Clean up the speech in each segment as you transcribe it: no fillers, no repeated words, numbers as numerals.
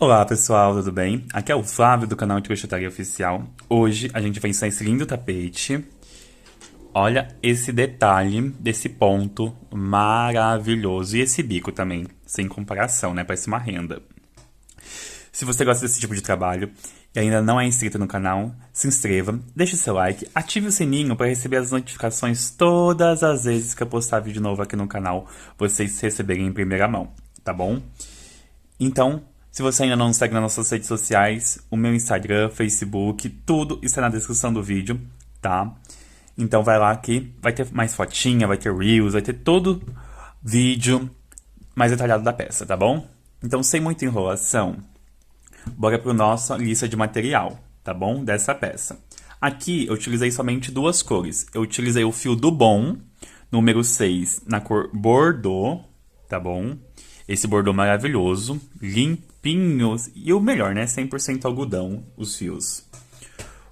Olá pessoal, tudo bem? Aqui é o Flávio do canal de Crochetaria Oficial. Hoje a gente vai ensinar esse lindo tapete. Olha esse detalhe desse ponto maravilhoso. E esse bico também, sem comparação, né? Parece uma renda. Se você gosta desse tipo de trabalho e ainda não é inscrito no canal, se inscreva, deixe seu like, ative o sininho para receber as notificações todas as vezes que eu postar vídeo novo aqui no canal, vocês receberem em primeira mão, tá bom? Então, se você ainda não nos segue nas nossas redes sociais, o meu Instagram, Facebook, tudo está na descrição do vídeo, tá? Então vai lá que vai ter mais fotinha, vai ter Reels, vai ter todo vídeo mais detalhado da peça, tá bom? Então, sem muita enrolação, bora para nossa lista de material, tá bom? Dessa peça. Aqui eu utilizei somente duas cores. Eu utilizei o fio do Bom, número 6, na cor Bordeaux, tá bom? Esse bordô maravilhoso, limpinho e o melhor, né? 100% algodão, os fios.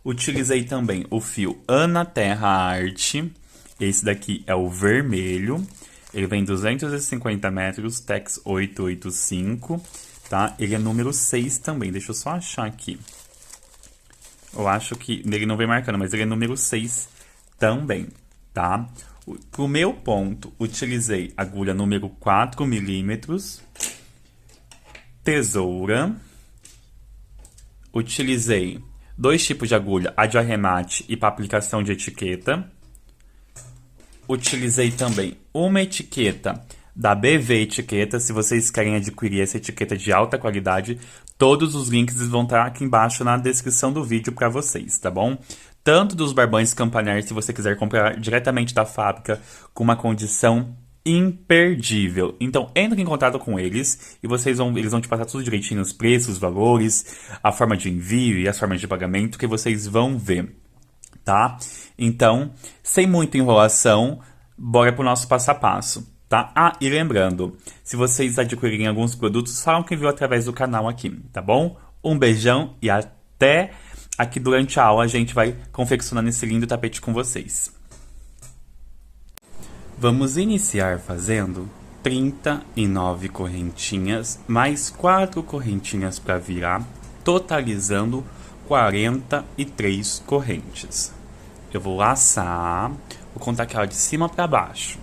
Utilizei também o fio Ana Terra Arte. Esse daqui é o vermelho. Ele vem 250 metros, Tex 885, tá? Ele é número 6 também. Deixa eu só achar aqui. Eu acho que ele não vem marcando, mas ele é número 6 também, tá? Pro meu ponto, utilizei agulha número 4 milímetros, tesoura, utilizei dois tipos de agulha, a de arremate e para aplicação de etiqueta. Utilizei também uma etiqueta da BV Etiqueta. Se vocês querem adquirir essa etiqueta de alta qualidade, todos os links vão estar aqui embaixo na descrição do vídeo para vocês, tá bom? Tanto dos barbões Campanar, se você quiser comprar diretamente da fábrica, com uma condição imperdível. Então, entre em contato com eles e eles vão te passar tudo direitinho, os preços, os valores, a forma de envio e as formas de pagamento que vocês vão ver, tá? Então, sem muita enrolação, bora pro nosso passo a passo, tá? Ah, e lembrando, se vocês adquirirem alguns produtos, falam que viu através do canal aqui, tá bom? Um beijão e até aqui durante a aula a gente vai confeccionando esse lindo tapete com vocês. Vamos iniciar fazendo 39 correntinhas, mais 4 correntinhas para virar, totalizando 43 correntes. Eu vou laçar, vou contar aquela de cima para baixo.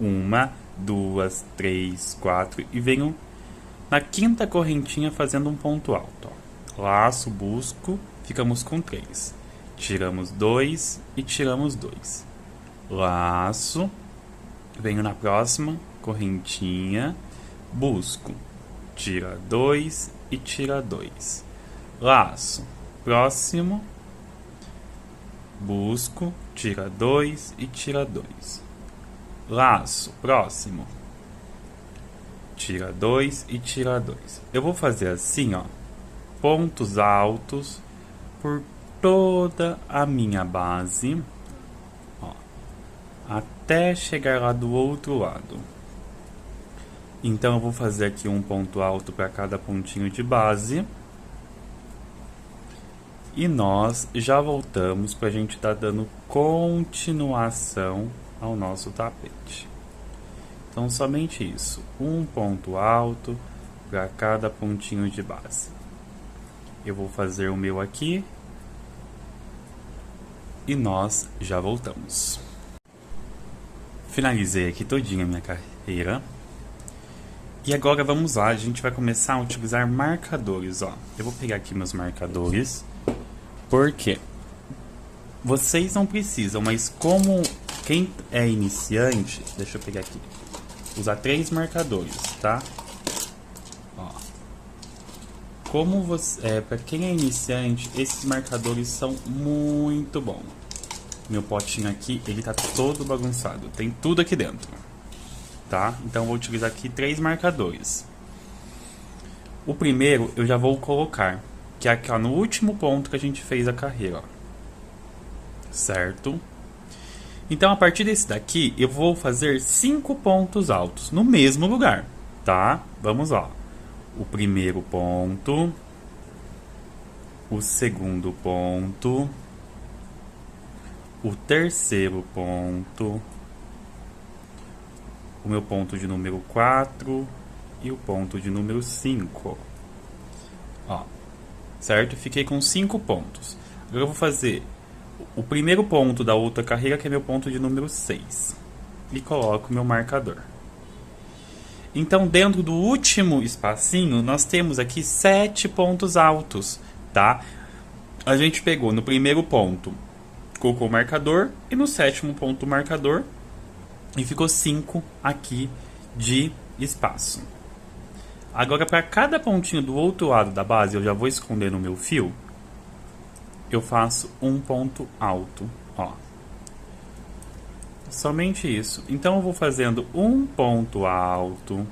1, 2, 3, 4 e venho na quinta correntinha fazendo um ponto alto. Ó. Laço, busco, ficamos com 3. Tiramos 2 e tiramos 2. Laço, venho na próxima correntinha, busco, tira 2 e tira 2. Laço, próximo, busco, tira 2 e tira 2. Laço, próximo, tira 2 e tira 2. Eu vou fazer assim, ó, pontos altos por toda a minha base, ó, até chegar lá do outro lado. Então eu vou fazer aqui um ponto alto para cada pontinho de base. E nós já voltamos para a gente estar dando continuação ao nosso tapete. Então, somente isso. Um ponto alto para cada pontinho de base. Eu vou fazer o meu aqui. E nós já voltamos. Finalizei aqui todinha a minha carreira. E agora vamos lá, a gente vai começar a utilizar marcadores, ó. Eu vou pegar aqui meus marcadores. Por quê? Vocês não precisam, mas como quem é iniciante, deixa eu pegar aqui, usar 3 marcadores, tá? Ó. Como você, para quem é iniciante, esses marcadores são muito bons. Meu potinho aqui, ele tá todo bagunçado, tem tudo aqui dentro, tá? Então eu vou utilizar aqui 3 marcadores. O primeiro eu já vou colocar, que é aqui, ó, no último ponto que a gente fez a carreira, ó. Certo? Então, a partir desse daqui, eu vou fazer 5 pontos altos no mesmo lugar, tá? Vamos lá. O primeiro ponto, o segundo ponto, o terceiro ponto, o meu ponto de número 4 e o ponto de número 5. Ó, certo? Fiquei com 5 pontos. Agora eu vou fazer o primeiro ponto da outra carreira, que é meu ponto de número 6. E coloco meu marcador. Então, dentro do último espacinho, nós temos aqui 7 pontos altos, tá? A gente pegou no primeiro ponto, colocou o marcador, e no sétimo ponto o marcador, e ficou 5 aqui de espaço. Agora, para cada pontinho do outro lado da base, eu já vou esconder no meu fio, eu faço um ponto alto, ó. Somente isso. Então eu vou fazendo um ponto alto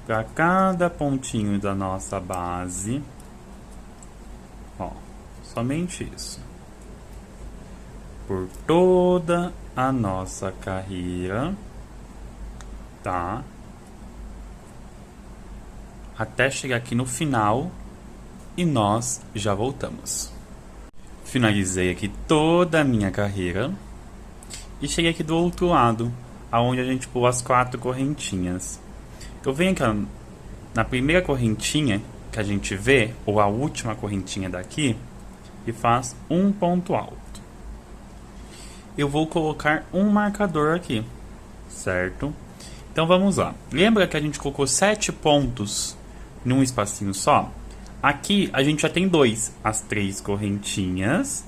para cada pontinho da nossa base. Ó, somente isso. Por toda a nossa carreira, tá? Até chegar aqui no final e nós já voltamos. Finalizei aqui toda a minha carreira. E cheguei aqui do outro lado, aonde a gente pula as 4 correntinhas. Eu venho aqui, ó, na primeira correntinha que a gente vê, ou a última correntinha daqui, e faz um ponto alto. Eu vou colocar um marcador aqui, certo? Então vamos lá. Lembra que a gente colocou 7 pontos num espacinho só? Aqui a gente já tem 2, as 3 correntinhas,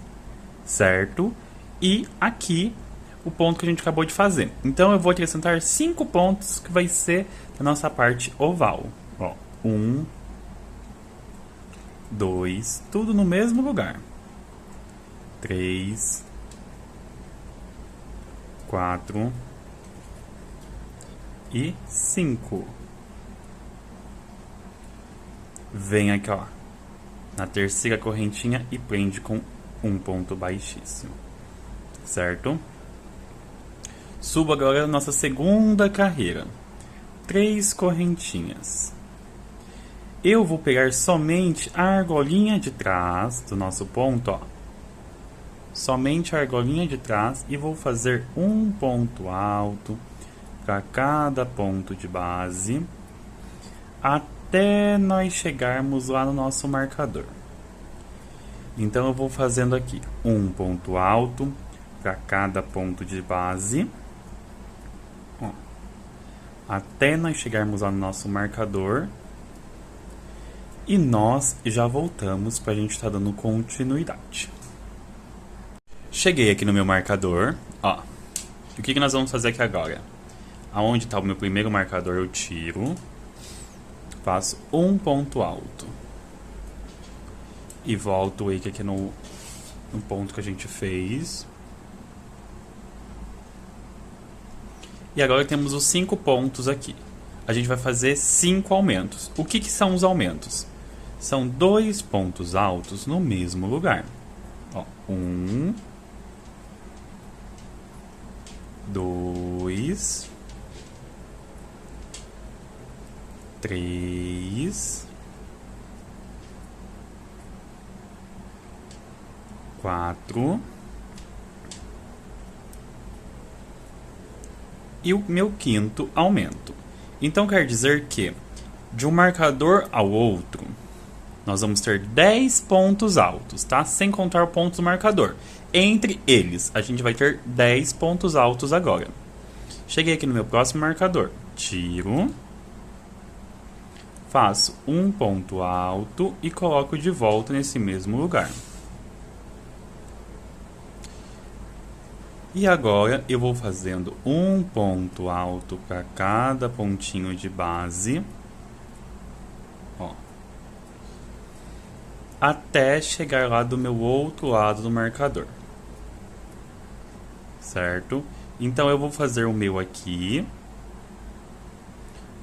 certo? E aqui o ponto que a gente acabou de fazer. Então eu vou acrescentar 5 pontos, que vai ser a nossa parte oval. Ó, 1, 2, tudo no mesmo lugar. 3, 4 e 5. Vem aqui, ó, na terceira correntinha e prende com um ponto baixíssimo, certo? Subo agora a nossa segunda carreira. 3 correntinhas. Eu vou pegar somente a argolinha de trás do nosso ponto, ó. Somente a argolinha de trás e vou fazer um ponto alto para cada ponto de base, até nós chegarmos lá no nosso marcador. Então eu vou fazendo aqui um ponto alto para cada ponto de base, ó, até nós chegarmos lá no nosso marcador. E nós já voltamos para a gente estar dando continuidade. Cheguei aqui no meu marcador, ó. O que nós vamos fazer aqui agora? Aonde está o meu primeiro marcador, eu tiro, faço um ponto alto e volto aqui no ponto que a gente fez. E agora temos os 5 pontos aqui. A gente vai fazer 5 aumentos. O que são os aumentos? São 2 pontos altos no mesmo lugar. Ó, 1, 2, 3, 4 e o meu quinto aumento. Então quer dizer que de um marcador ao outro nós vamos ter 10 pontos altos, tá? Sem contar o ponto do marcador. Entre eles, a gente vai ter 10 pontos altos agora. Cheguei aqui no meu próximo marcador. Tiro. Faço um ponto alto e coloco de volta nesse mesmo lugar. E agora eu vou fazendo um ponto alto para cada pontinho de base. Ó. Até chegar lá do meu outro lado do marcador. Certo? Então eu vou fazer o meu aqui,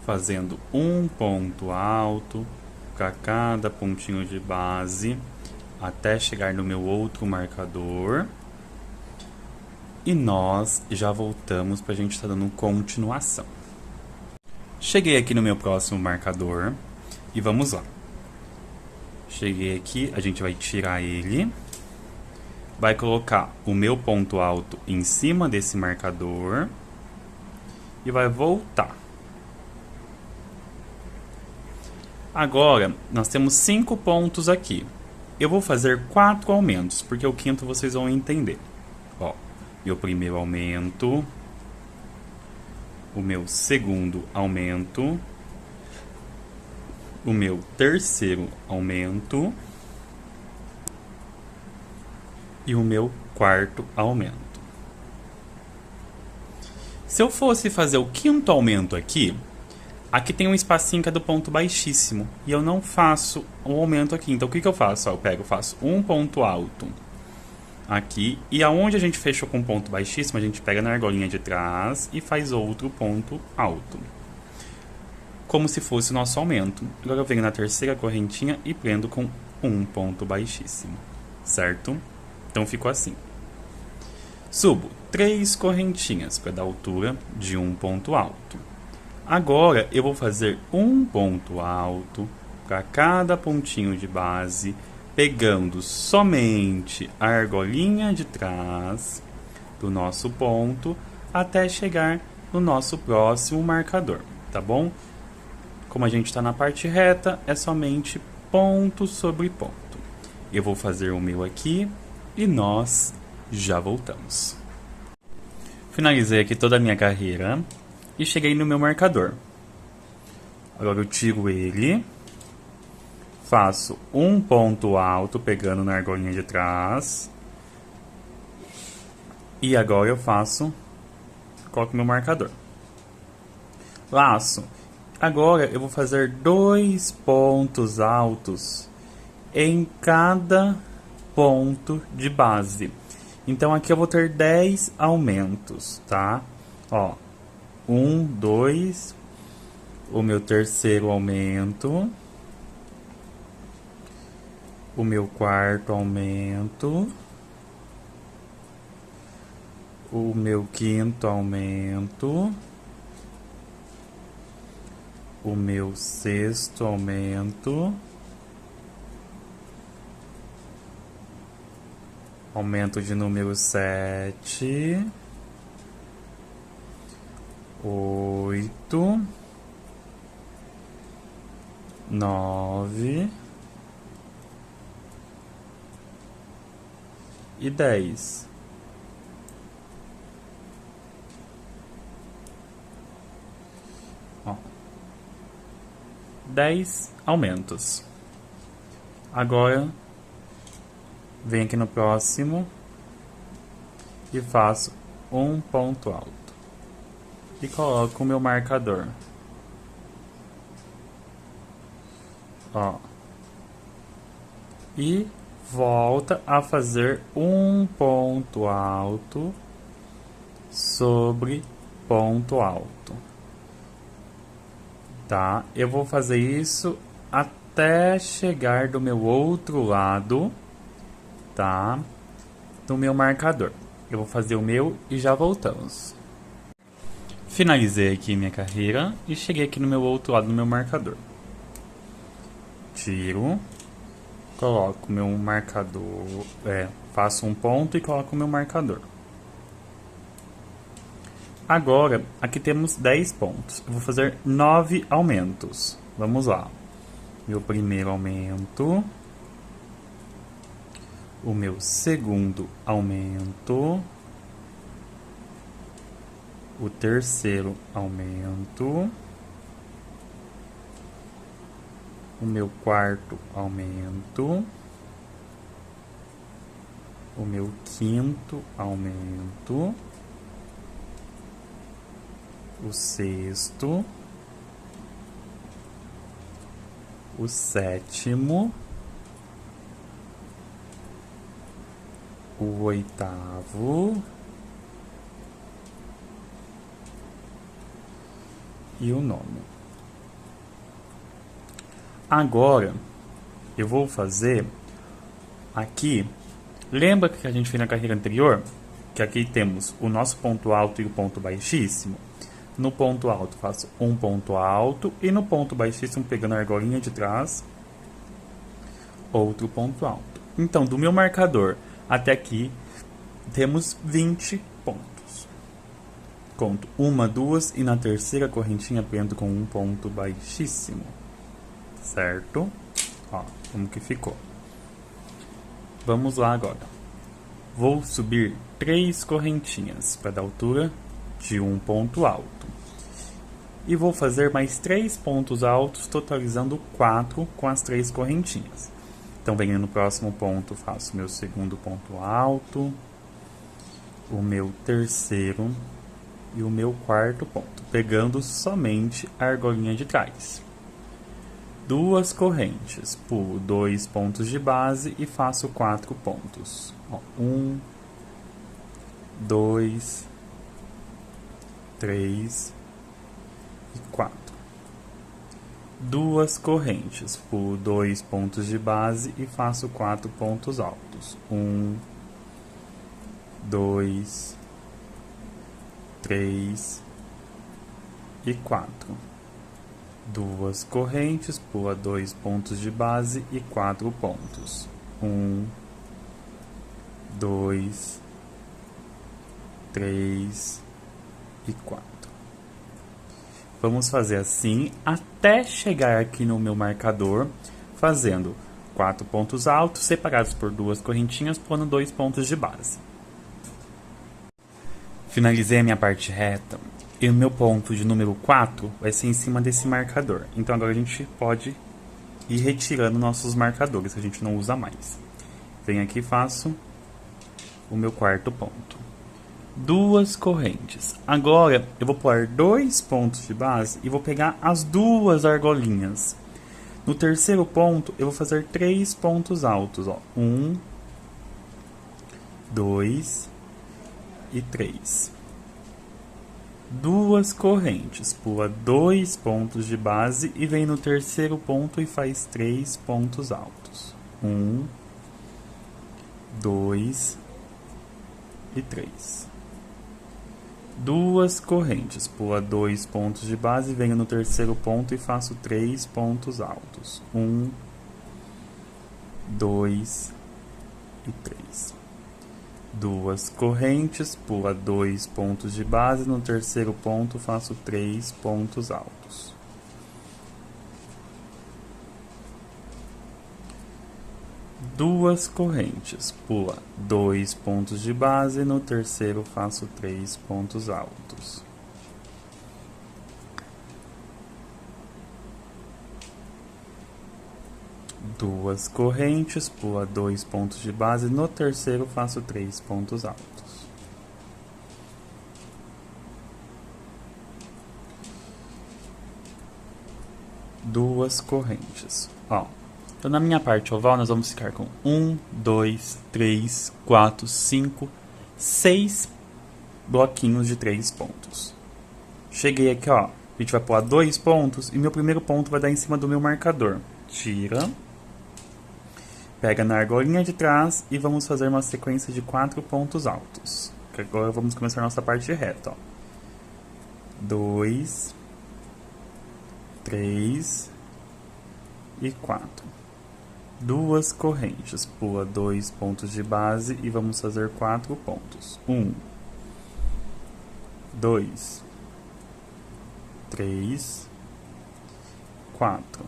fazendo um ponto alto para cada pontinho de base, até chegar no meu outro marcador. E nós já voltamos para a gente estar dando continuação. Cheguei aqui no meu próximo marcador e vamos lá. Cheguei aqui, a gente vai tirar ele. Vai colocar o meu ponto alto em cima desse marcador. E vai voltar. Agora, nós temos 5 pontos aqui. Eu vou fazer 4 aumentos, porque o quinto vocês vão entender. Ó, meu primeiro aumento, o meu segundo aumento, o meu terceiro aumento e o meu quarto aumento. Se eu fosse fazer o quinto aumento aqui tem um espacinho que é do ponto baixíssimo e eu não faço o aumento aqui. Então o que eu faço? Ó, eu faço um ponto alto aqui e aonde a gente fechou com ponto baixíssimo, a gente pega na argolinha de trás e faz outro ponto alto, como se fosse o nosso aumento. Agora eu venho na terceira correntinha e prendo com um ponto baixíssimo, certo? Então ficou assim. Subo 3 correntinhas para dar altura de um ponto alto. Agora eu vou fazer um ponto alto para cada pontinho de base, pegando somente a argolinha de trás do nosso ponto até chegar no nosso próximo marcador, tá bom? Como a gente está na parte reta, é somente ponto sobre ponto. Eu vou fazer o meu aqui e nós já voltamos. Finalizei aqui toda a minha carreira e cheguei no meu marcador. Agora eu tiro ele, faço um ponto alto pegando na argolinha de trás e agora eu coloco meu marcador. Laço. Agora eu vou fazer 2 pontos altos em cada ponto de base. Então aqui eu vou ter 10 aumentos, tá? Ó, 1, 2, o meu terceiro aumento, o meu quarto aumento, o meu quinto aumento, o meu sexto aumento, aumento de número 7, 8, 9 e 10. Ó, 10 aumentos. Agora venho aqui no próximo e faço um ponto alto e coloco o meu marcador. Ó, e volta a fazer um ponto alto sobre ponto alto, tá? Eu vou fazer isso até chegar do meu outro lado, tá? Do meu marcador. Eu vou fazer o meu e já voltamos. Finalizei aqui minha carreira e cheguei aqui no meu outro lado do meu marcador. Tiro, coloco meu marcador, faço um ponto e coloco o meu marcador. Agora, aqui temos 10 pontos. Eu vou fazer 9 aumentos. Vamos lá. Meu primeiro aumento, o meu segundo aumento, o terceiro aumento, o meu quarto aumento, o meu quinto aumento, o sexto, o sétimo, o oitavo e o nono. Agora eu vou fazer aqui, lembra que a gente fez na carreira anterior? Que aqui temos o nosso ponto alto e o ponto baixíssimo. No ponto alto faço um ponto alto e no ponto baixíssimo, pegando a argolinha de trás, outro ponto alto. Então, do meu marcador até aqui, temos 20 pontos. Conto 1, 2 e na terceira correntinha prendo com um ponto baixíssimo, certo? Ó, como que ficou. Vamos lá agora. Vou subir 3 correntinhas para dar altura de um ponto alto. E vou fazer mais 3 pontos altos, totalizando 4 com as 3 correntinhas. Então, venho no próximo ponto, faço meu segundo ponto alto, o meu terceiro e o meu quarto ponto, pegando somente a argolinha de trás. 2 correntes, pulo 2 pontos de base e faço 4 pontos. 1, 2, 3 e 4. 2 correntes, pulo 2 pontos de base e faço 4 pontos altos. 1, 2, 3 e 4. 2 correntes, pula 2 pontos de base e 4 pontos. 1, 2, 3 e 4. Vamos fazer assim até chegar aqui no meu marcador, fazendo 4 pontos altos separados por 2 correntinhas, pulando 2 pontos de base. Finalizei a minha parte reta e o meu ponto de número 4 vai ser em cima desse marcador. Então agora a gente pode ir retirando nossos marcadores que a gente não usa mais. Venho aqui e faço o meu quarto ponto. 2 correntes. Agora eu vou pôr 2 pontos de base e vou pegar as 2 argolinhas. No terceiro ponto eu vou fazer 3 pontos altos. 1, 2 e 3. 2 correntes, pula 2 pontos de base e vem no terceiro ponto e faz 3 pontos altos. 1, 2 e 3. 2 correntes, pula 2 pontos de base, venho no terceiro ponto e faço 3 pontos altos. 1, 2 e 3. 2 correntes, pula 2 pontos de base, no terceiro ponto faço 3 pontos altos. 2 correntes, pula 2 pontos de base, no terceiro faço 3 pontos altos. Duas correntes, pula 2 pontos de base, no terceiro faço 3 pontos altos. Duas correntes. Então na minha parte oval nós vamos ficar com 1, 2, 3, 4, 5, 6 bloquinhos de 3 pontos. Cheguei aqui, a gente vai pular 2 pontos e meu primeiro ponto vai dar em cima do meu marcador. Tira. Pega na argolinha de trás e vamos fazer uma sequência de 4 pontos altos. Que agora vamos começar a nossa parte reta. 2, 3 e 4. 2 correntes, pula 2 pontos de base e vamos fazer 4 pontos. 1, 2, 3, 4.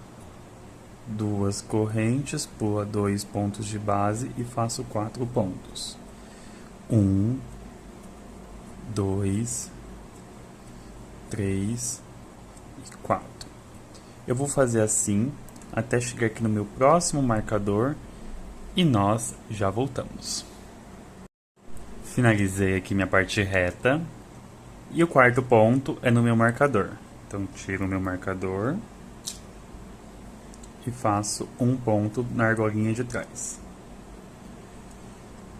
2 correntes, pula 2 pontos de base e faço 4 pontos. 1, 2, 3 e 4. Eu vou fazer assim até chegar aqui no meu próximo marcador e nós já voltamos. Finalizei aqui minha parte reta e o quarto ponto é no meu marcador. Então tiro o meu marcador e faço um ponto na argolinha de trás.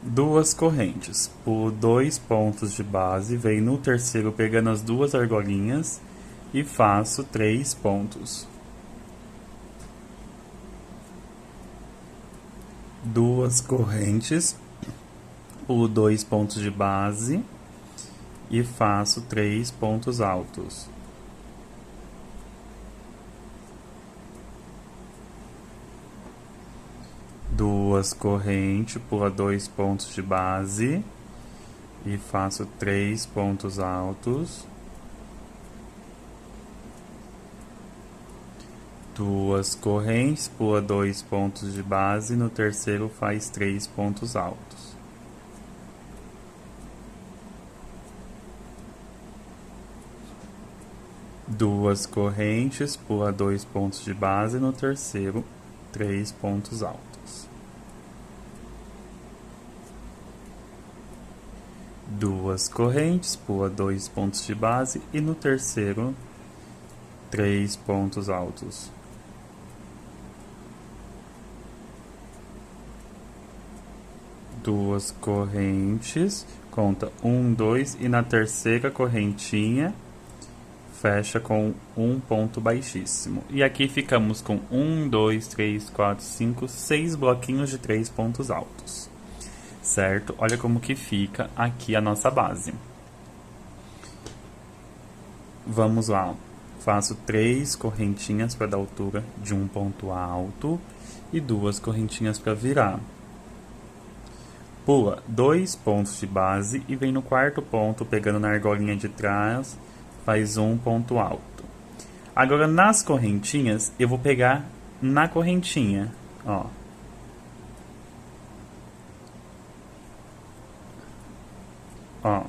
2 correntes, pulo 2 pontos de base, venho no terceiro pegando as 2 argolinhas e faço 3 pontos. 2 correntes, pulo 2 pontos de base e faço 3 pontos altos. 2 correntes, pula 2 pontos de base e faço 3 pontos altos. Duas correntes, pula 2 pontos de base, no terceiro faz 3 pontos altos. Duas correntes, pula 2 pontos de base, no terceiro 3 pontos altos. Duas correntes, pula 2 pontos de base e no terceiro 3 pontos altos. Duas correntes, conta 1, 2 e na terceira correntinha fecha com um ponto baixíssimo. E aqui ficamos com 1, 2, 3, 4, 5, 6 bloquinhos de 3 pontos altos. Certo? Olha como que fica aqui a nossa base. Vamos lá. Faço 3 correntinhas para dar altura de um ponto alto e 2 correntinhas para virar. Pula 2 pontos de base e vem no quarto ponto, pegando na argolinha de trás, faz um ponto alto. Agora, nas correntinhas, eu vou pegar na correntinha, ó. Ó.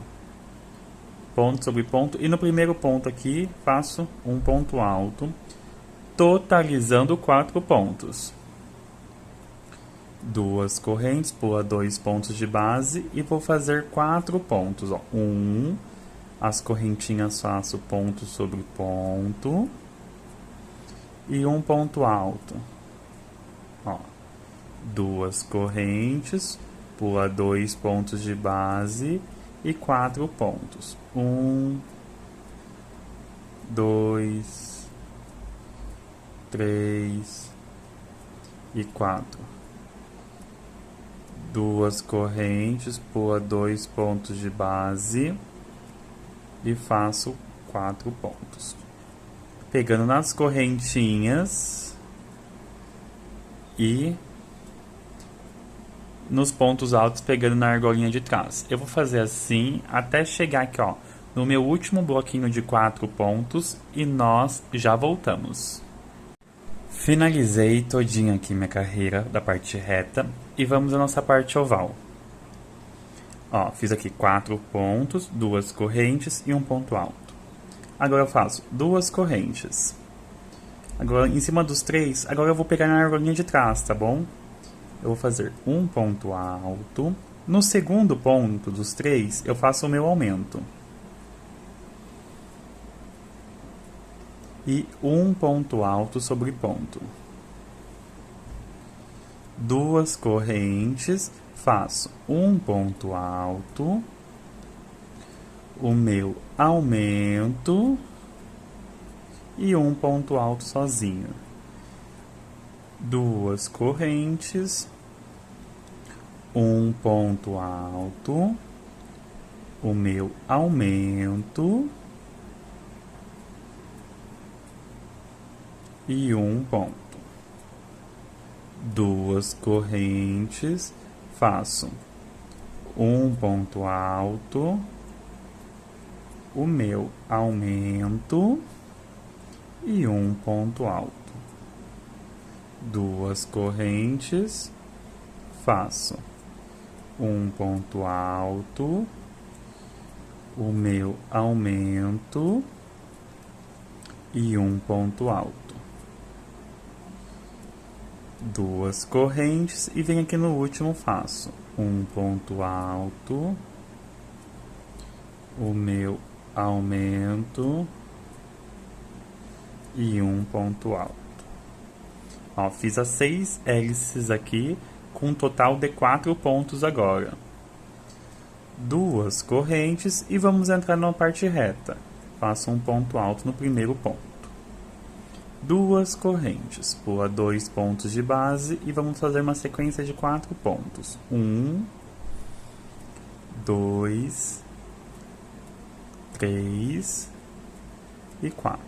Ponto sobre ponto. E no primeiro ponto aqui, faço um ponto alto, totalizando 4 pontos. Duas correntes, pula 2 pontos de base e vou fazer 4 pontos, ó. As correntinhas faço ponto sobre ponto e um ponto alto, ó. Duas correntes, pula 2 pontos de base e 4 pontos. 1, 2, 3 e 4. Duas correntes, pula 2 pontos de base e faço 4 pontos. Pegando nas correntinhas e nos pontos altos, pegando na argolinha de trás. Eu vou fazer assim até chegar aqui, ó, no meu último bloquinho de 4 pontos e nós já voltamos. Finalizei todinha aqui minha carreira da parte reta e vamos à nossa parte oval. Ó, fiz aqui 4 pontos, 2 correntes e um ponto alto. Agora eu faço 2 correntes. Agora, em cima dos 3, agora eu vou pegar na argolinha de trás, tá bom? Eu vou fazer um ponto alto. No segundo ponto dos 3, eu faço o meu aumento. E um ponto alto sobre ponto. Duas correntes, faço um ponto alto, o meu aumento e um ponto alto sozinho. Duas correntes, um ponto alto, o meu aumento e um ponto. Duas correntes, faço um ponto alto, o meu aumento e um ponto alto. Duas correntes, faço um ponto alto, o meu aumento e um ponto alto. Duas correntes e venho aqui no último, faço um ponto alto, o meu aumento e um ponto alto. Ó, fiz as 6 hélices aqui com um total de 4 pontos agora. Duas correntes e vamos entrar na parte reta. Faço um ponto alto no primeiro ponto. Duas correntes, pula 2 pontos de base e vamos fazer uma sequência de 4 pontos. 1, 2, 3 e 4.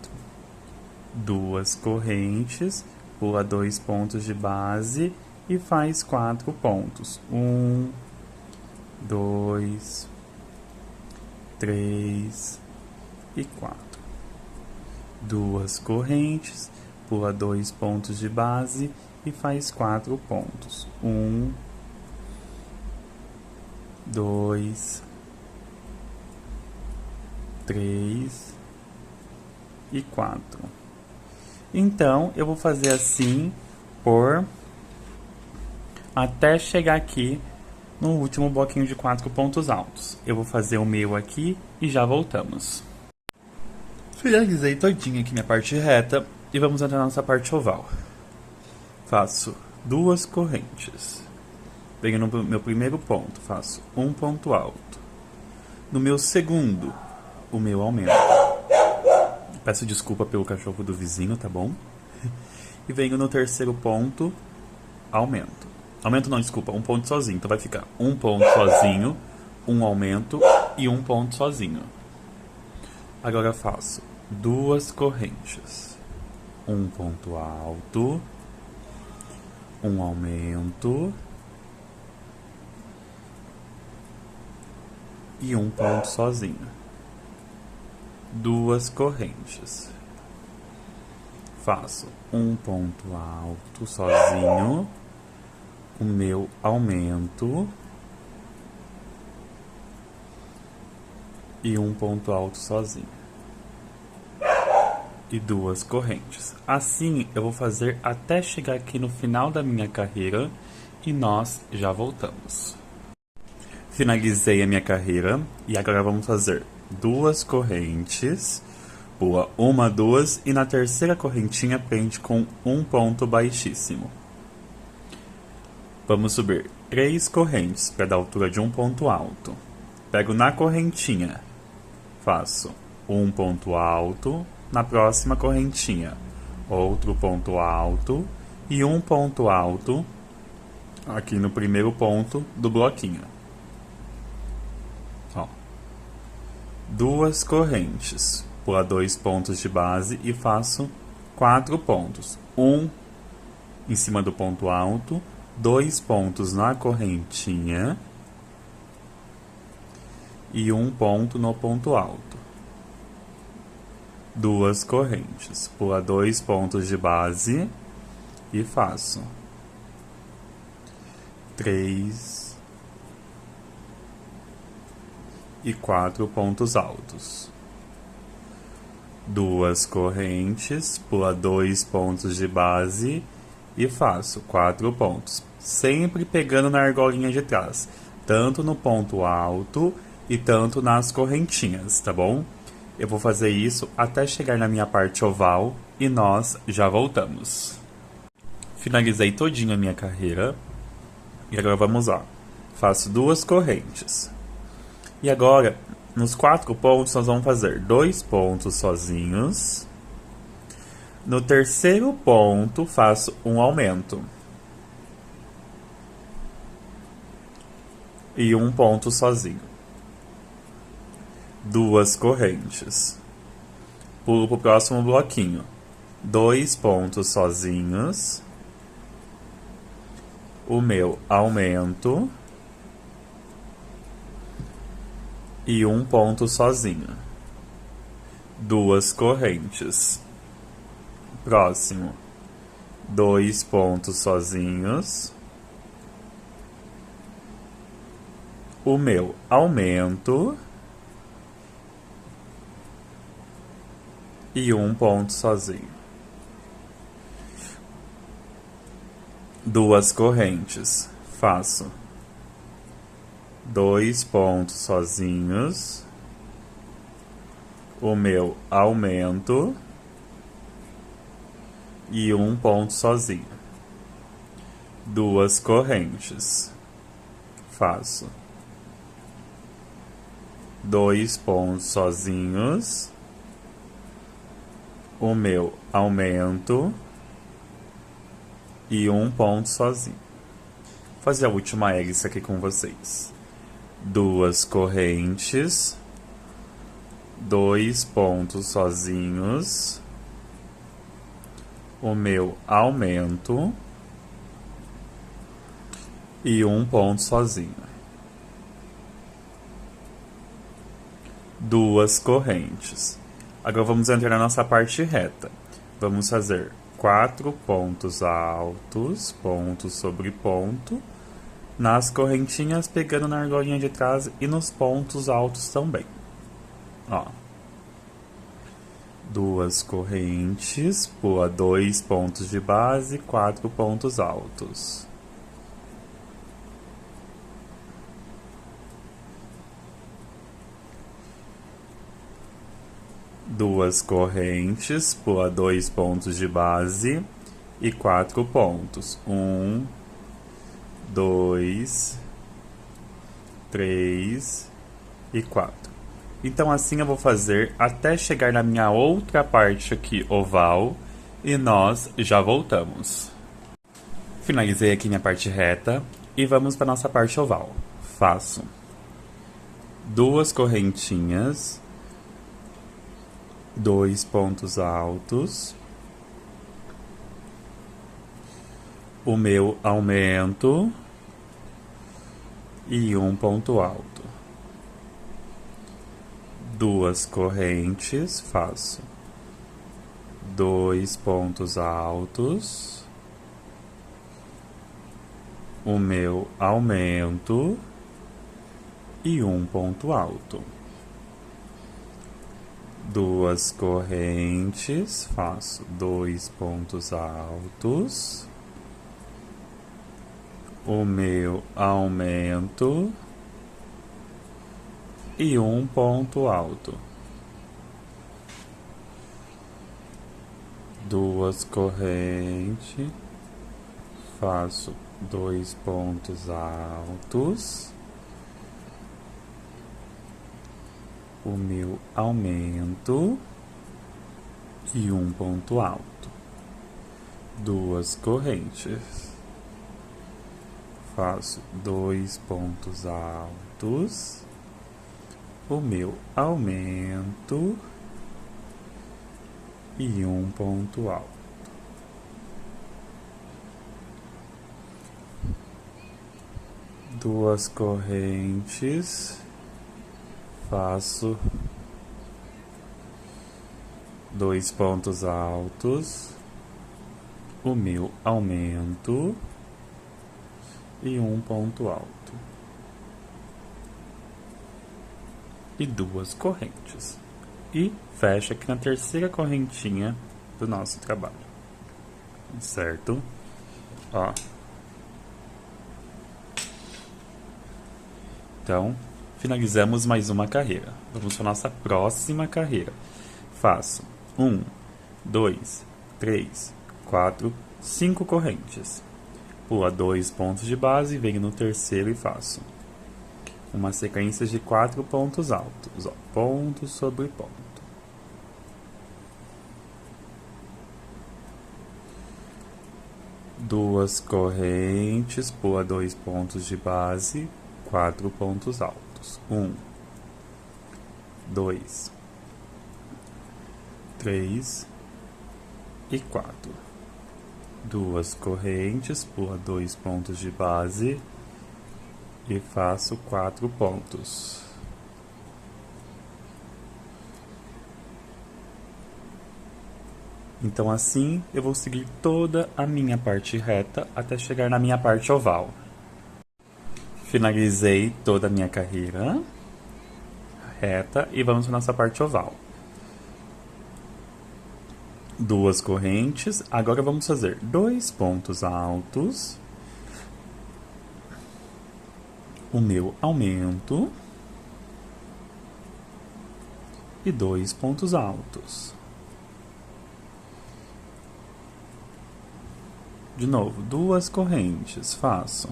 Duas correntes, pula 2 pontos de base e faz 4 pontos. 1, 2, 3 e 4. Duas correntes, pula 2 pontos de base e faz 4 pontos. 1, 2, 3 e 4. Então, eu vou fazer assim por até chegar aqui no último bloquinho de 4 pontos altos. Eu vou fazer o meu aqui e já voltamos. Finalizei todinho aqui minha parte reta e vamos entrar na nossa parte oval. Faço 2 correntes. Venho no meu primeiro ponto, faço um ponto alto. No meu segundo, o meu aumento. Peço desculpa pelo cachorro do vizinho, tá bom? E venho no terceiro ponto, aumento. Aumento não, desculpa, um ponto sozinho. Então vai ficar um ponto sozinho, um aumento e um ponto sozinho. Agora faço 2 correntes. Um ponto alto, um aumento e um ponto sozinho. 2 correntes. Faço um ponto alto sozinho, o meu aumento e um ponto alto sozinho. E 2 correntes. Assim eu vou fazer até chegar aqui no final da minha carreira e nós já voltamos. Finalizei a minha carreira e agora vamos fazer 2 correntes, pula 1, 2 e na terceira correntinha prende com um ponto baixíssimo. Vamos subir 3 correntes para dar altura de um ponto alto. Pego na correntinha, faço um ponto alto, na próxima correntinha outro ponto alto e um ponto alto aqui no primeiro ponto do bloquinho. Ó. 2 correntes, pula 2 pontos de base e faço 4 pontos. Um em cima do ponto alto, 2 pontos na correntinha e um ponto no ponto alto. 2 correntes, pula 2 pontos de base e faço 3 e 4 pontos altos. 2 correntes, pula 2 pontos de base e faço 4 pontos, sempre pegando na argolinha de trás, tanto no ponto alto e tanto nas correntinhas, tá bom? Eu vou fazer isso até chegar na minha parte oval e nós já voltamos. Finalizei todinho a minha carreira e agora vamos lá. Faço 2 correntes. E agora, nos 4 pontos, nós vamos fazer 2 pontos sozinhos. No terceiro ponto, faço um aumento. E um ponto sozinho. 2 correntes. Pulo para o próximo bloquinho. 2 pontos sozinhos. O meu aumento. E um ponto sozinho. 2 correntes. Próximo. 2 pontos sozinhos. O meu aumento. E um ponto sozinho. 2 correntes. Faço 2 pontos sozinhos. O meu aumento. E um ponto sozinho. 2 correntes. Faço 2 pontos sozinhos. O meu aumento e um ponto sozinho. Vou fazer a última hélice aqui com vocês. 2 correntes, 2 pontos sozinhos, o meu aumento e um ponto sozinho. 2 correntes. Agora vamos entrar na nossa parte reta. Vamos fazer 4 pontos altos, ponto sobre ponto, nas correntinhas pegando na argolinha de trás e nos pontos altos também. Ó. 2 correntes, pula 2 pontos de base, 4 pontos altos. Duas correntes, pula 2 pontos de base e 4 pontos. 1, 2, 3 e 4. Então assim eu vou fazer até chegar na minha outra parte aqui oval e nós já voltamos. Finalizei aqui minha parte reta e vamos para nossa parte oval. Faço 2 correntinhas, 2 pontos altos, o meu aumento e 1 ponto alto. 2 correntes, faço 2 pontos altos, o meu aumento e 1 ponto alto. 2 correntes, faço 2 pontos altos, o meu aumento e 1 ponto alto. 2 correntes, faço 2 pontos altos, o meu aumento e 1 ponto alto. 2 correntes, faço 2 pontos altos, o meu aumento e 1 ponto alto. Duas correntes, faço 2 pontos altos, o meu aumento e 1 ponto alto. E 2 correntes. E fecha aqui na terceira correntinha do nosso trabalho. Certo? Ó. Então, finalizamos mais uma carreira. Vamos para a nossa próxima carreira. Faço 1, 2, 3, 4, 5 correntes. Pula 2 pontos de base, venho no terceiro e faço uma sequência de 4 pontos altos, ó, ponto sobre ponto. Duas correntes, pula 2 pontos de base, 4 pontos altos. 1, 2, 3 e 4. Duas correntes, pula 2 pontos de base e faço 4 pontos. Então assim eu vou seguir toda a minha parte reta até chegar na minha parte oval. Finalizei toda a minha carreira reta e vamos para a nossa parte oval. Duas correntes, agora vamos fazer 2 pontos altos, o meu aumento e 2 pontos altos. De novo, 2 correntes, faço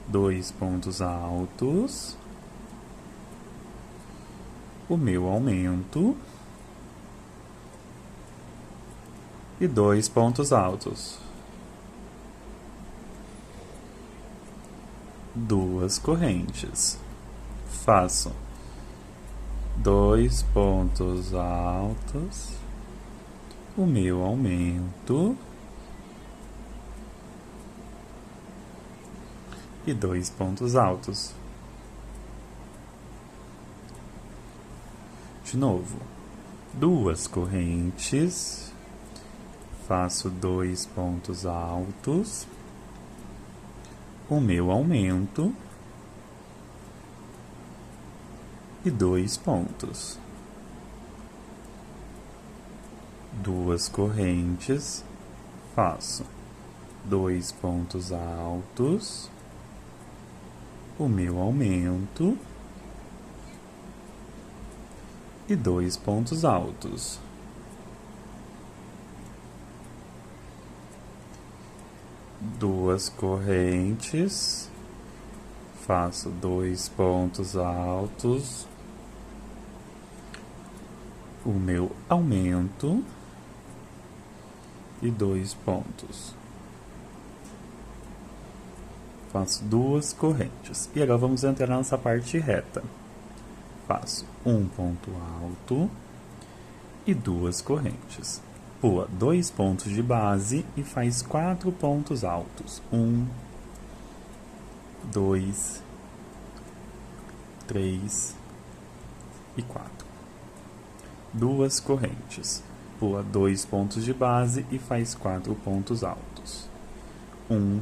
2 pontos altos, o meu aumento e 2 pontos altos. 2 correntes, faço 2 pontos altos, o meu aumento e 2 pontos altos. De novo, 2 correntes, faço 2 pontos altos, o meu aumento e 2 pontos. 2 correntes, faço 2 pontos altos, o meu aumento e 2 pontos altos. Duas correntes, faço 2 pontos altos, o meu aumento e 2 pontos. Faço 2 correntes. E agora vamos entrar na nossa parte reta. Faço um ponto alto e 2 correntes. Pula 2 pontos de base e faz 4 pontos altos. 1, 2, 3 e 4. 2 correntes. Pula 2 pontos de base e faz 4 pontos altos. 1,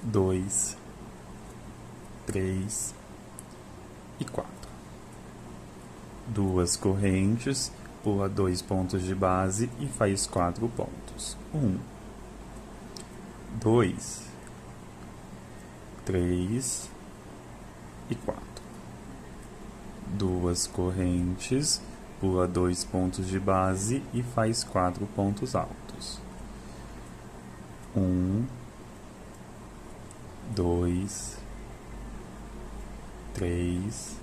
2, 3 e 4. 2 correntes, pula 2 pontos de base e faz 4 pontos. 1, 2, 3 e 4. 2 correntes, pula 2 pontos de base e faz 4 pontos altos. 1, 2, 3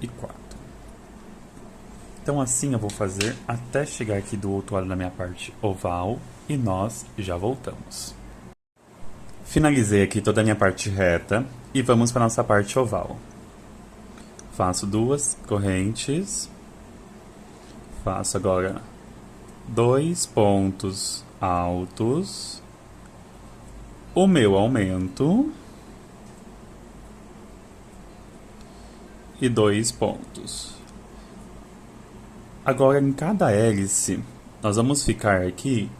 e 4. Então assim eu vou fazer até chegar aqui do outro lado da minha parte oval e nós já voltamos. Finalizei aqui toda a minha parte reta e vamos para a nossa parte oval. Faço 2 correntes, faço agora 2 pontos altos, o meu aumento e 2 pontos. Agora, em cada hélice, nós vamos ficar aqui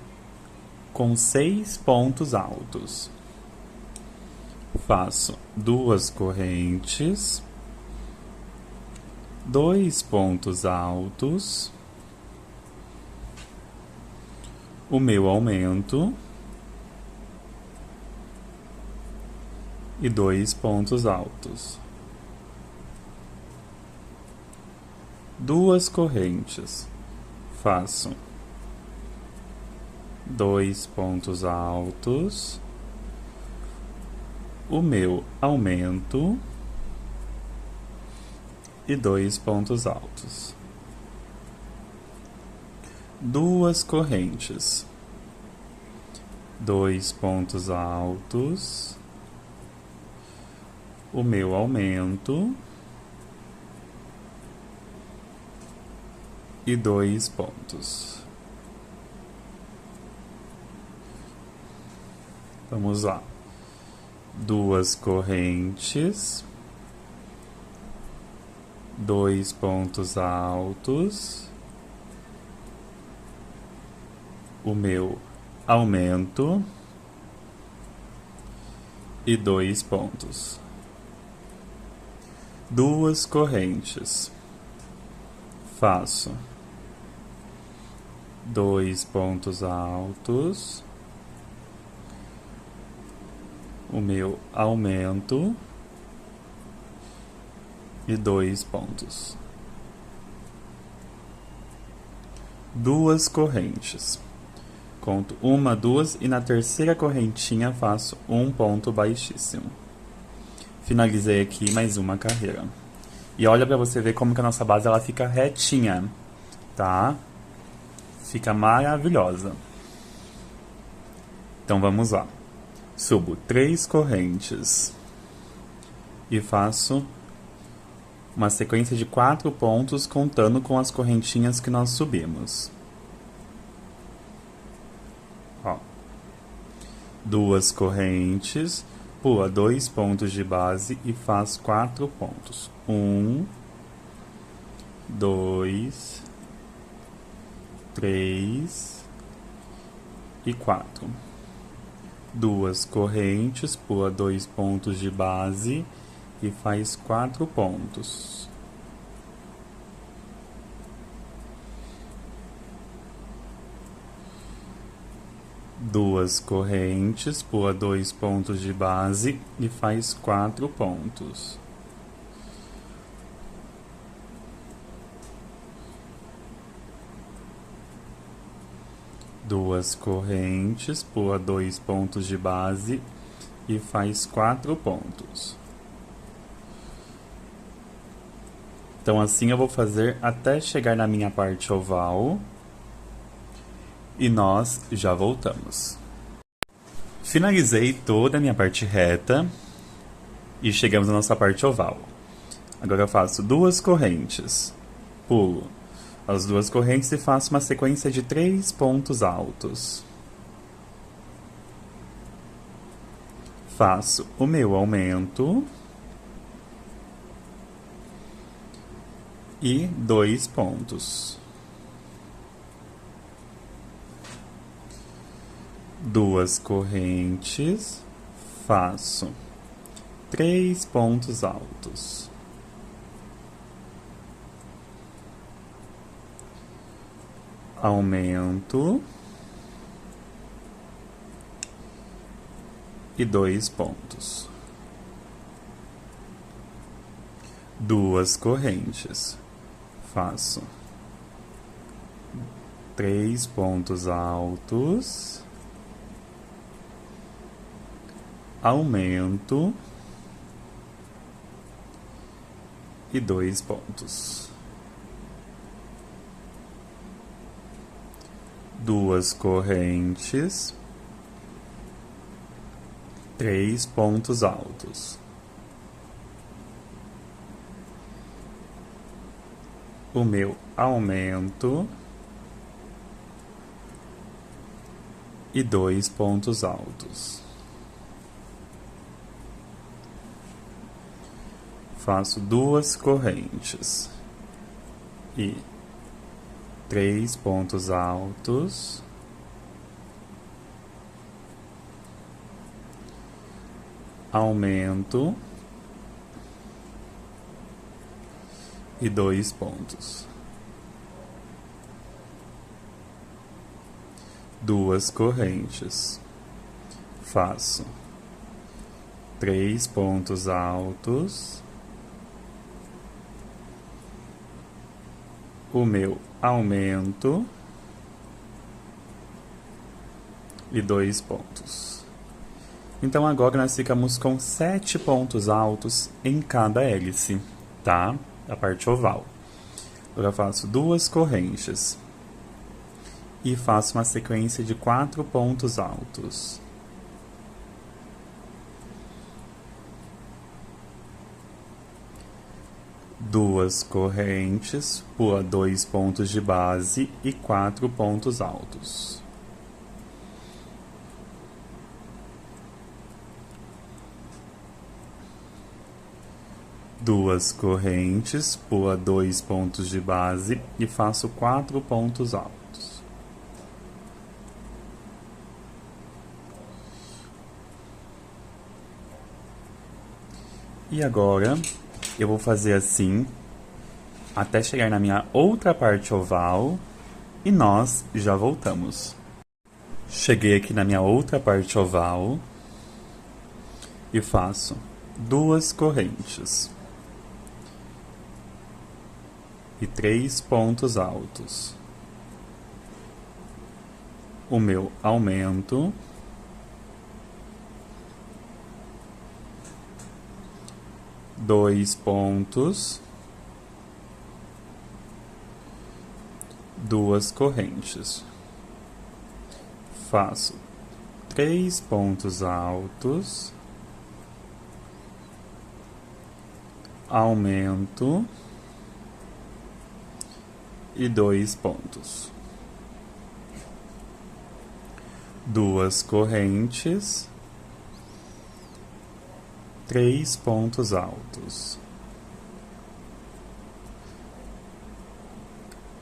com 6 pontos altos. Faço 2 correntes, 2 pontos altos, o meu aumento e 2 pontos altos. 2 correntes, faço 2 pontos altos, o meu aumento e 2 pontos altos. 2 correntes, 2 pontos altos, o meu aumento e 2 pontos. Vamos lá. 2 correntes, 2 pontos altos, o meu aumento e 2 pontos. 2 correntes, faço 2 pontos altos, o meu aumento e 2 pontos. 2 correntes, conto 1, 2 e na terceira correntinha faço um ponto baixíssimo. Finalizei aqui mais uma carreira. E olha pra você ver como que a nossa base ela fica retinha, tá? Fica maravilhosa. Então vamos lá. Subo 3 correntes e faço uma sequência de 4 pontos contando com as correntinhas que nós subimos. Ó. 2 correntes, pula 2 pontos de base e faz 4 pontos. 1, 2, 3 e 4. 2 correntes, pula 2 pontos de base e faz 4 pontos. Duas correntes, pula 2 pontos de base e faz 4 pontos. Duas correntes, pula 2 pontos de base e faz 4 pontos. Então assim eu vou fazer até chegar na minha parte oval e nós já voltamos. Finalizei toda a minha parte reta e chegamos na nossa parte oval. Agora eu faço 2 correntes, pulo as 2 correntes e faço uma sequência de 3 pontos altos. Faço o meu aumento e 2 pontos. 2 correntes, faço 3 pontos altos. Aumento e 2 pontos. 2 correntes, faço 3 pontos altos, aumento e 2 pontos. 2 correntes, 3 pontos altos. O meu aumento e 2 pontos altos. Faço 2 correntes e 3 pontos altos, aumento e 2 pontos. 2 correntes, faço 3 pontos altos, o meu aumento e 2 pontos. Então agora nós ficamos com 7 pontos altos em cada hélice, tá? A parte oval. Agora eu faço 2 correntes e faço uma sequência de 4 pontos altos. Duas correntes, pula 2 pontos de base e 4 pontos altos. Duas correntes, pula 2 pontos de base e faço 4 pontos altos. E agora eu vou fazer assim até chegar na minha outra parte oval e nós já voltamos. Cheguei aqui na minha outra parte oval e faço 2 correntes e 3 pontos altos. O meu aumento dois pontos, 2 correntes. Faço 3 pontos altos, aumento e 2 pontos. 2 correntes, 3 pontos altos,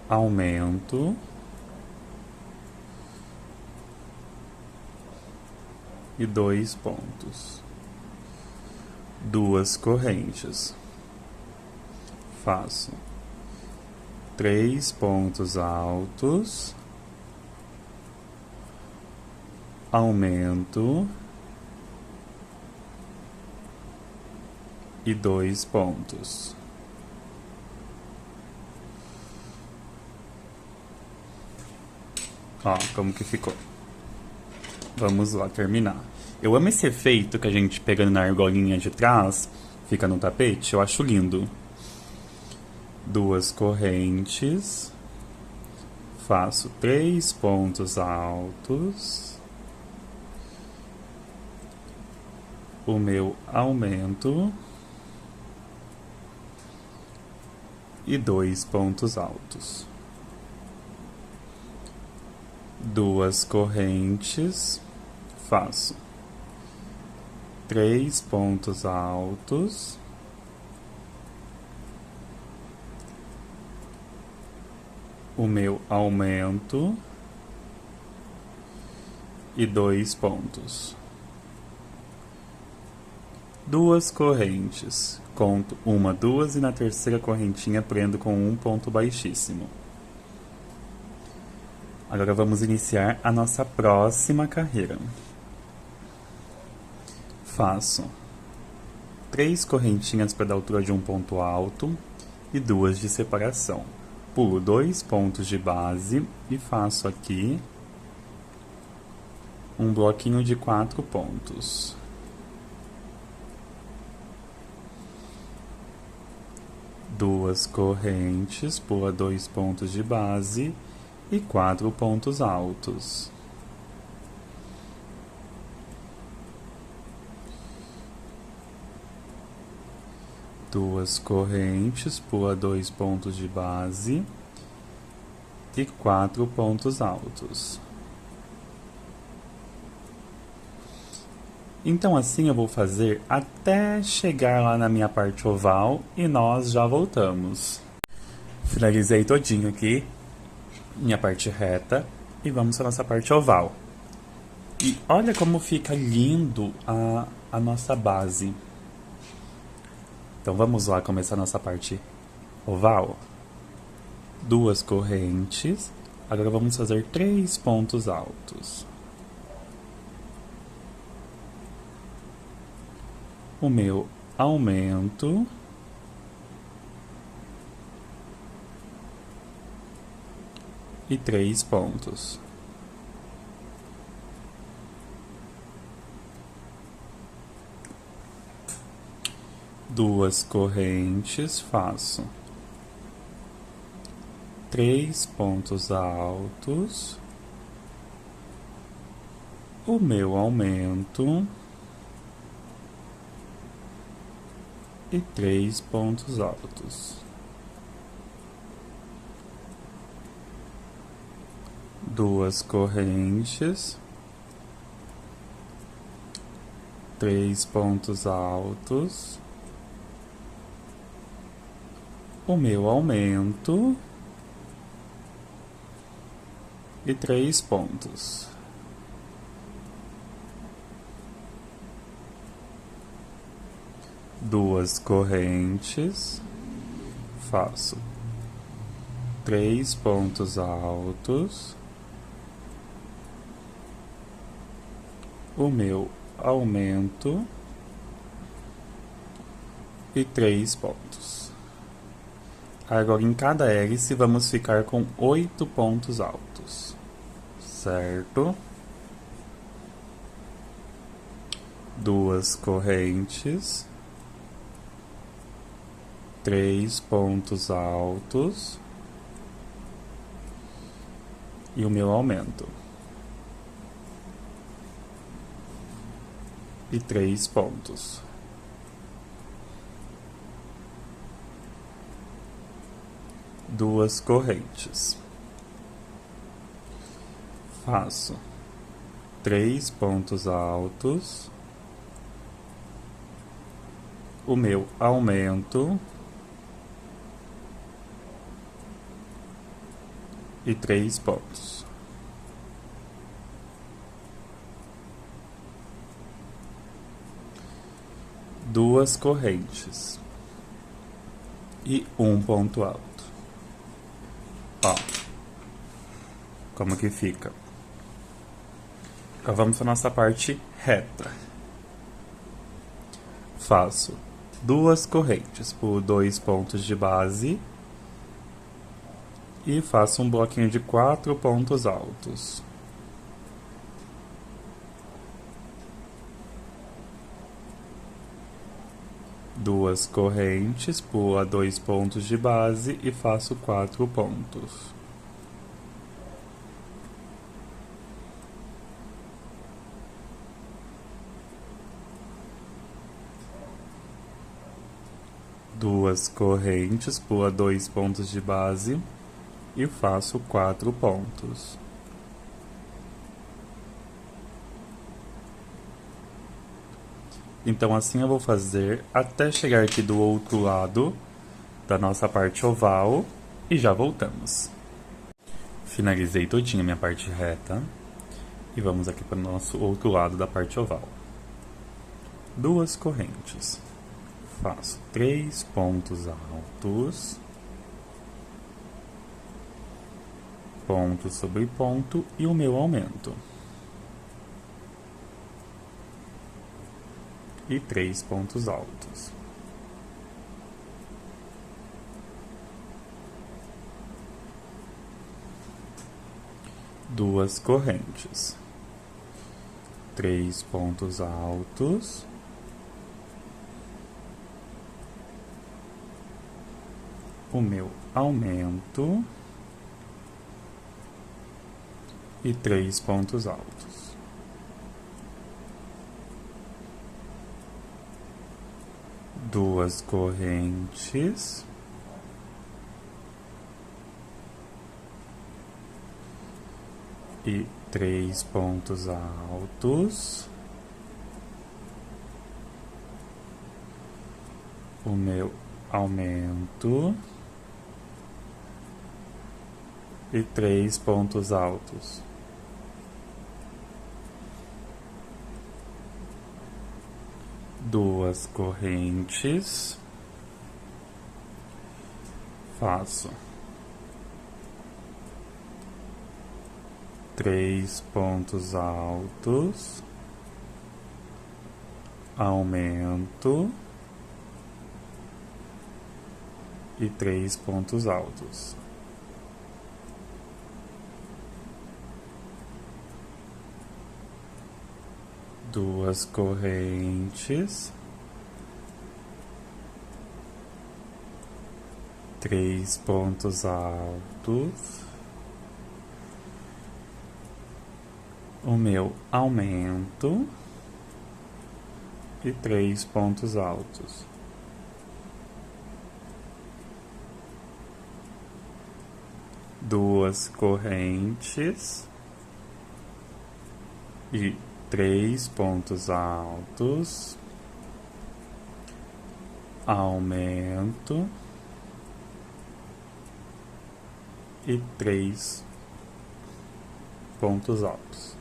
aumento e 2 pontos. 2 correntes. Faço 3 pontos altos, aumento e 2 pontos. Ó, como que ficou. Vamos lá terminar. Eu amo esse efeito que a gente pegando na argolinha de trás, fica no tapete, eu acho lindo. 2 correntes, faço 3 pontos altos, o meu aumento e 2 pontos altos. 2 correntes, faço 3 pontos altos, o meu aumento e 2 pontos. 2 correntes, conto 1, 2 e na terceira correntinha prendo com um ponto baixíssimo. Agora vamos iniciar a nossa próxima carreira. Faço 3 correntinhas para dar altura de um ponto alto e 2 de separação. Pulo 2 pontos de base e faço aqui um bloquinho de 4 pontos. Duas correntes, pula 2 pontos de base e 4 pontos altos. Duas correntes, pula 2 pontos de base e 4 pontos altos. Então assim eu vou fazer até chegar lá na minha parte oval e nós já voltamos. Finalizei todinho aqui, minha parte reta, e vamos para a nossa parte oval. E olha como fica lindo a nossa base. Então vamos lá começar a nossa parte oval. 2 correntes, agora vamos fazer 3 pontos altos. O meu aumento e 3 pontos. Duas correntes, faço 3 pontos altos, o meu aumento e 3 pontos altos. Duas correntes, 3 pontos altos, o meu aumento e 3 pontos. Duas correntes, faço 3 pontos altos, o meu aumento e 3 pontos. Agora em cada hélice vamos ficar com 8 pontos altos, certo? Duas correntes, 3 pontos altos e o meu aumento e 3 pontos. Duas correntes, faço 3 pontos altos, o meu aumento e 3 pontos. 2 correntes e um ponto alto. Ó, como que fica? Agora vamos para a nossa parte reta. Faço 2 correntes por 2 pontos de base e faço um bloquinho de 4 pontos altos. Duas correntes, pula 2 pontos de base e faço 4 pontos. Duas correntes, pula 2 pontos de base e faço 4 pontos. Então assim eu vou fazer até chegar aqui do outro lado da nossa parte oval e já voltamos. Finalizei todinha a minha parte reta e vamos aqui para o nosso outro lado da parte oval. Duas correntes. Faço 3 pontos altos, ponto sobre ponto e o meu aumento. E 3 pontos altos. Duas correntes. 3 pontos altos. O meu aumento e 3 pontos altos. Duas correntes e 3 pontos altos. O meu aumento e 3 pontos altos. Duas correntes, faço 3 pontos altos, aumento e 3 pontos altos. Duas correntes, 3 pontos altos, o meu aumento e 3 pontos altos. Duas correntes e 3 pontos altos, aumento e 3 pontos altos.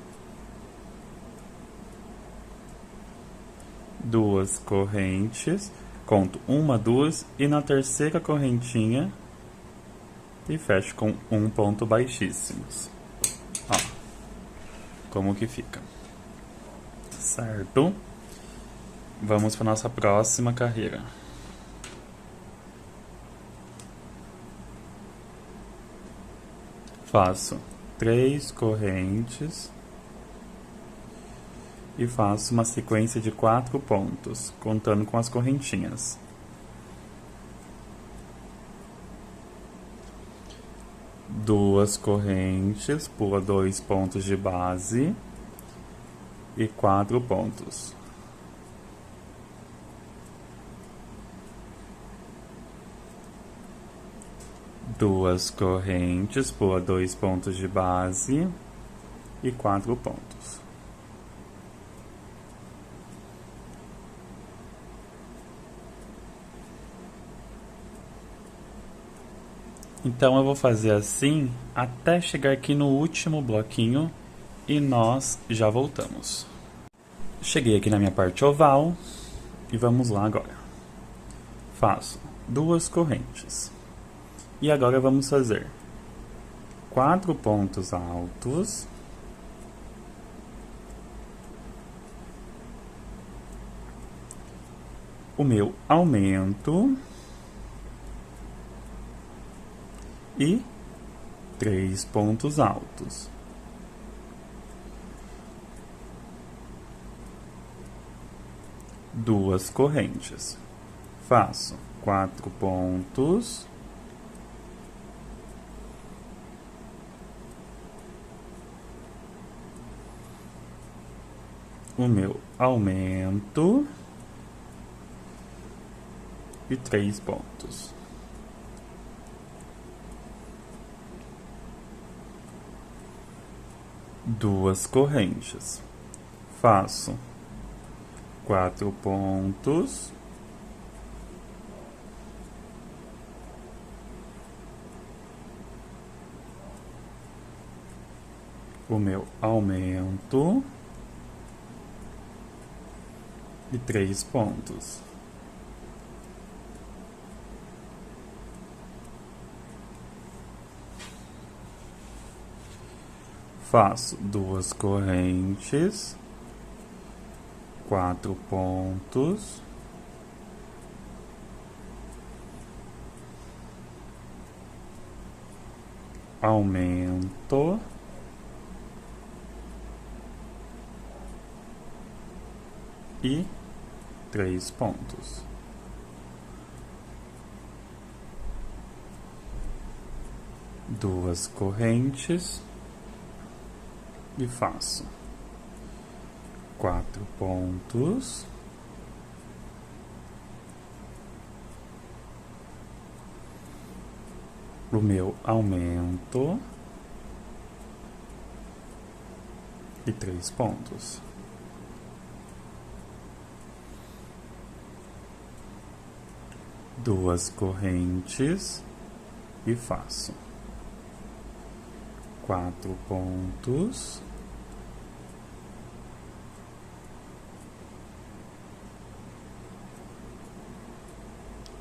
Duas correntes, conto 1, 2 e na terceira correntinha e fecho com um ponto baixíssimos. Ó, como que fica. Certo? Vamos para nossa próxima carreira. Faço 3 correntes e faço uma sequência de 4 pontos, contando com as correntinhas. Duas correntes, pula 2 pontos de base e 4 pontos. Duas correntes, pula 2 pontos de base e 4 pontos. Então eu vou fazer assim até chegar aqui no último bloquinho e nós já voltamos. Cheguei aqui na minha parte oval E vamos lá agora. Faço 2 correntes. E agora vamos fazer 4 pontos altos. O meu aumento. E 3 pontos altos. Duas correntes. Faço 4 pontos. O meu aumento. E 3 pontos. Duas correntes. Faço 4 pontos. O meu aumento. E 3 pontos. Faço 2 correntes, 4 pontos, aumento e 3 pontos. Duas correntes. E faço 4 pontos, o meu aumento e 3 pontos. Duas correntes e faço 4 pontos,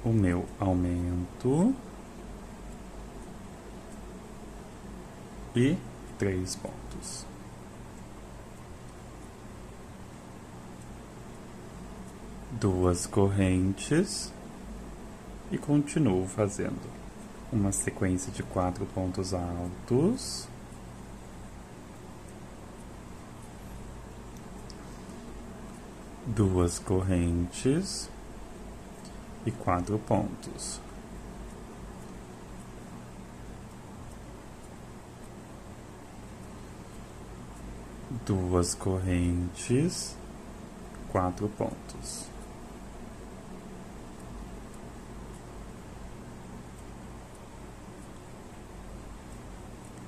o meu aumento e 3 pontos. Duas correntes e continuo fazendo uma sequência de 4 pontos altos, duas correntes e 4 pontos. Duas correntes, 4 pontos.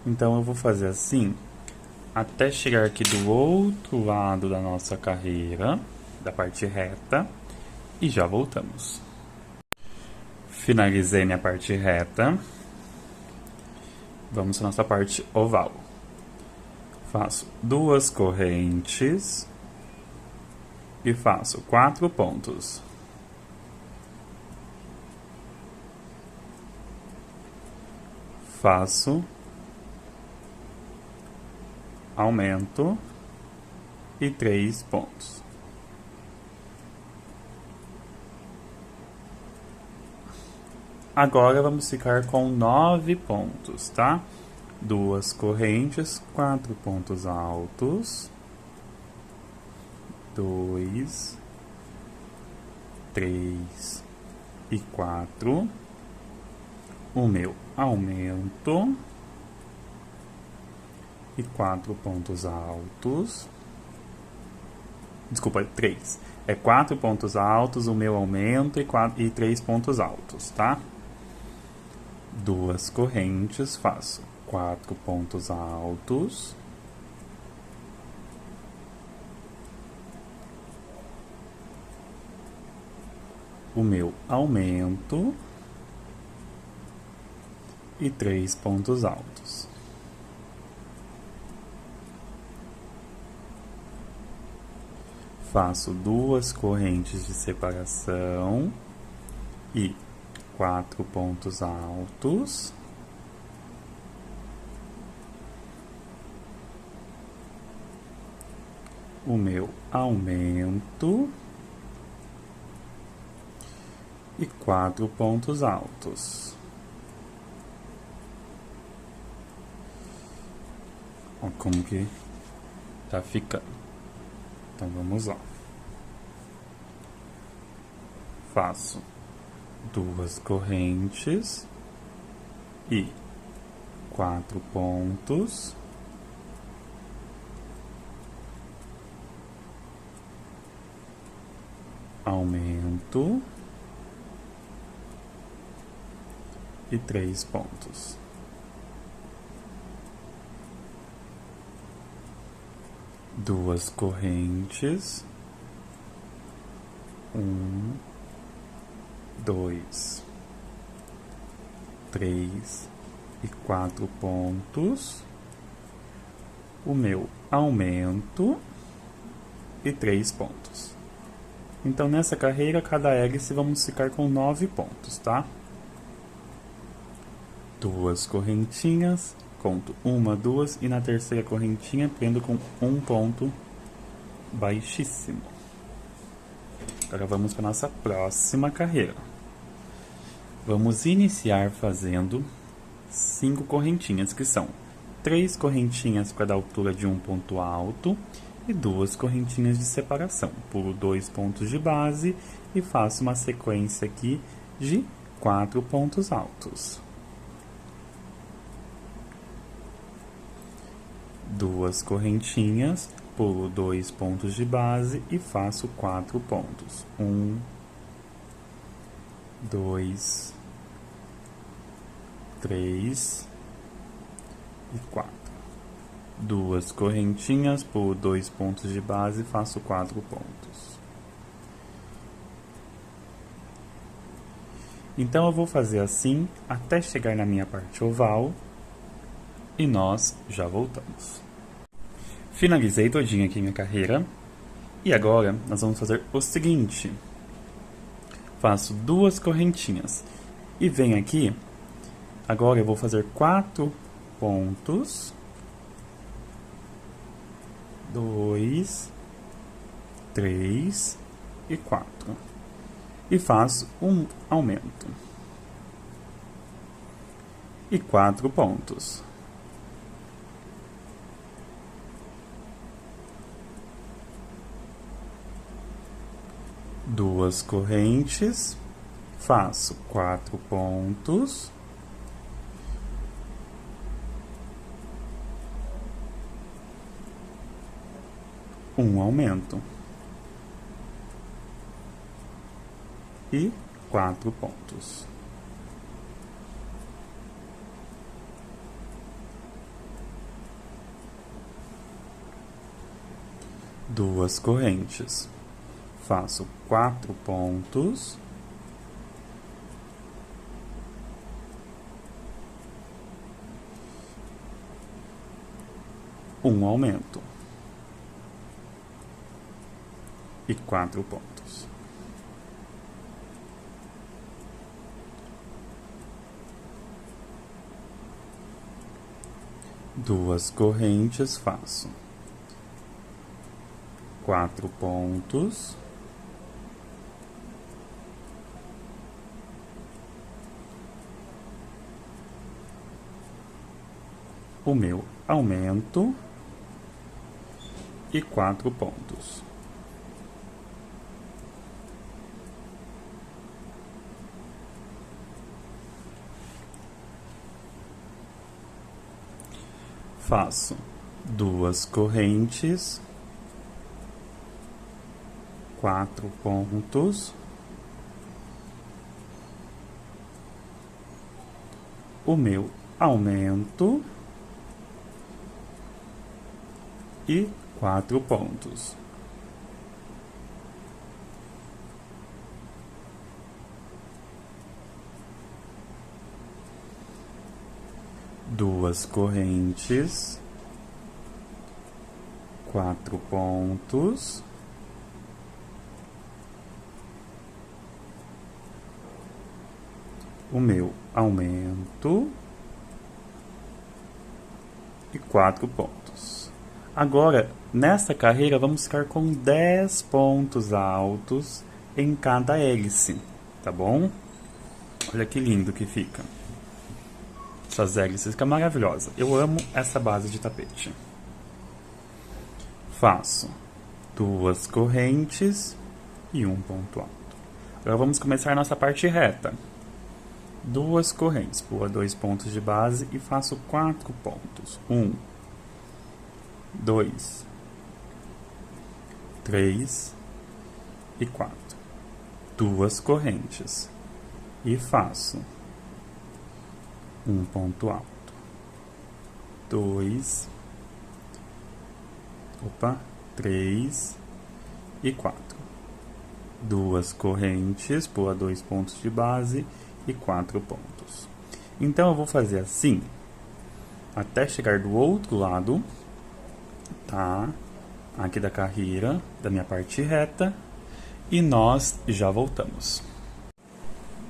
Então eu vou fazer assim até chegar aqui do outro lado da nossa carreira, da parte reta, e já voltamos. Finalizei minha parte reta. Vamos para nossa parte oval. Faço duas correntes e faço 4 pontos. Faço aumento e 3 pontos. Agora vamos ficar com 9 pontos, tá? Duas correntes, 4 pontos altos, 2, 3 e 4. O meu aumento e 4 pontos altos. Desculpa, 3. É 4 pontos altos, o meu aumento e 3 pontos altos, tá? Duas correntes, faço 4 pontos altos. O meu aumento e 3 pontos altos. faço 2 correntes de separação e 4 pontos altos. O meu aumento e 4 pontos altos. Olha como que tá ficando. Então vamos lá. Faço 2 correntes e 4 pontos. Aumento e 3 pontos. Duas correntes, 1, 2, 3 e 4 pontos. O meu aumento e 3 pontos. Então, nessa carreira, cada hélice vamos ficar com 9 pontos, tá? 2 correntinhas, conto 1, 2 e na terceira correntinha prendo com 1 ponto baixíssimo. Agora vamos para nossa próxima carreira. Vamos iniciar fazendo 5 correntinhas, que são 3 correntinhas para dar altura de um ponto alto e 2 correntinhas de separação. Pulo 2 pontos de base e faço uma sequência aqui de 4 pontos altos. 2 correntinhas, pulo 2 pontos de base e faço 4 pontos. 1, 2, 3 e 4. 2 correntinhas, pulo 2 pontos de base e faço 4 pontos. Então, eu vou fazer assim até chegar na minha parte oval e nós já voltamos. Finalizei todinha aqui minha carreira e agora nós vamos fazer o seguinte. Faço 2 correntinhas e venho aqui, agora eu vou fazer 4 pontos. 2, 3 e 4. E faço um aumento. E 4 pontos. Duas correntes, faço 4 pontos. Um aumento e 4 pontos. Duas correntes, faço 4 pontos. Um aumento. E 4 pontos. Duas correntes, faço 4 pontos. O meu aumento e 4 pontos. Faço duas correntes, 4 pontos, o meu aumento e 4 pontos. Duas correntes, 4 pontos, o meu aumento e 4 pontos. Agora, nesta carreira, vamos ficar com 10 pontos altos em cada hélice, tá bom? Olha que lindo que fica. Essas hélices ficam maravilhosas. Eu amo essa base de tapete. Faço 2 correntes e um ponto alto. Agora vamos começar nossa parte reta. 2 correntes, pula 2 pontos de base e faço 4 pontos. 1, 2, 3 e 4. 2 correntes e faço um ponto alto. 2, 3 e 4. 2 correntes, pula 2 pontos de base e 4 pontos. Então eu vou fazer assim até chegar do outro lado, tá? Aqui da carreira, da minha parte reta, e nós já voltamos.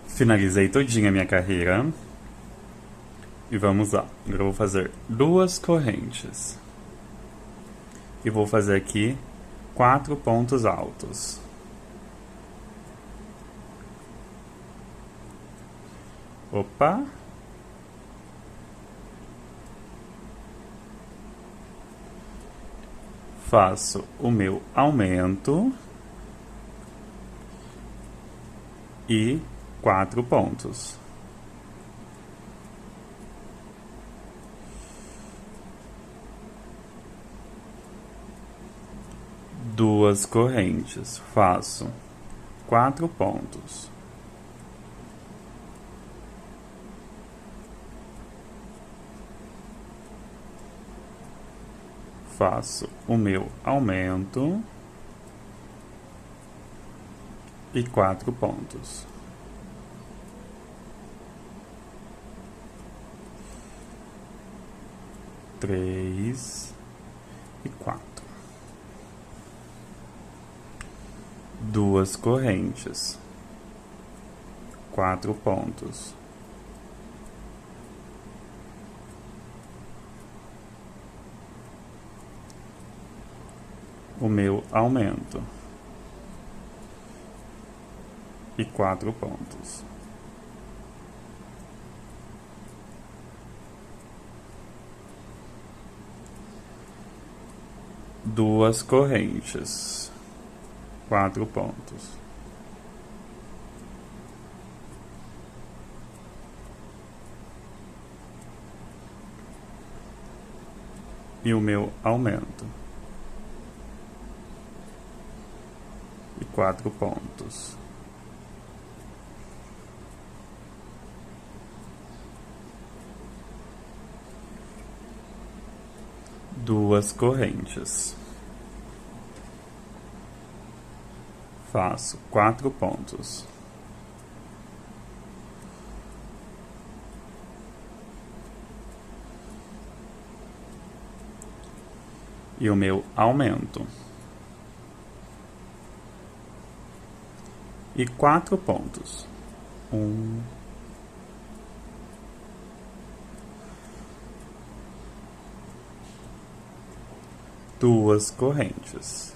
Finalizei todinha a minha carreira. E vamos lá. Agora eu vou fazer 2 correntes. E vou fazer aqui 4 pontos altos. Opa! Faço o meu aumento e 4 pontos. Duas correntes, faço 4 pontos. Faço o meu aumento e 4 pontos. Três e 4. 2 correntes, 4 pontos. O meu aumento e 4 pontos. Duas correntes, 4 pontos. E o meu aumento. E 4 pontos. Duas correntes. Faço 4 pontos. E o meu aumento. E 4 pontos. 1, 2 correntes.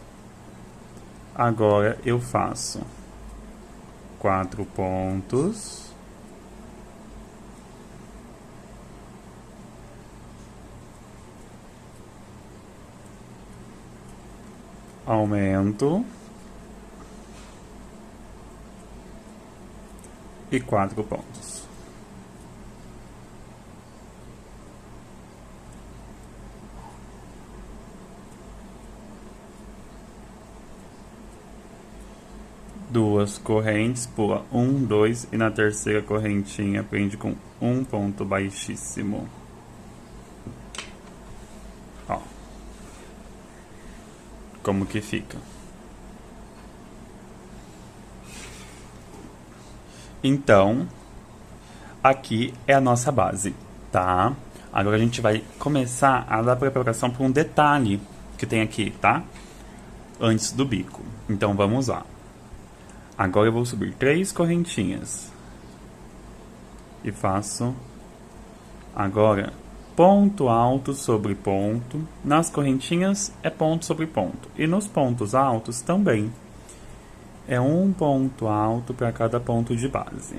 Agora eu faço 4 pontos. Aumento. E 4 pontos. Duas correntes, pula 1, 2 e na terceira correntinha prende com um ponto baixíssimo. Ó. Como que fica? Então, aqui é a nossa base, tá? Agora a gente vai começar a dar preparação para um detalhe que tem aqui, tá? Antes do bico. Então vamos lá. Agora eu vou subir 3 correntinhas. E faço agora ponto alto sobre ponto. Nas correntinhas é ponto sobre ponto. E nos pontos altos também. É um ponto alto para cada ponto de base.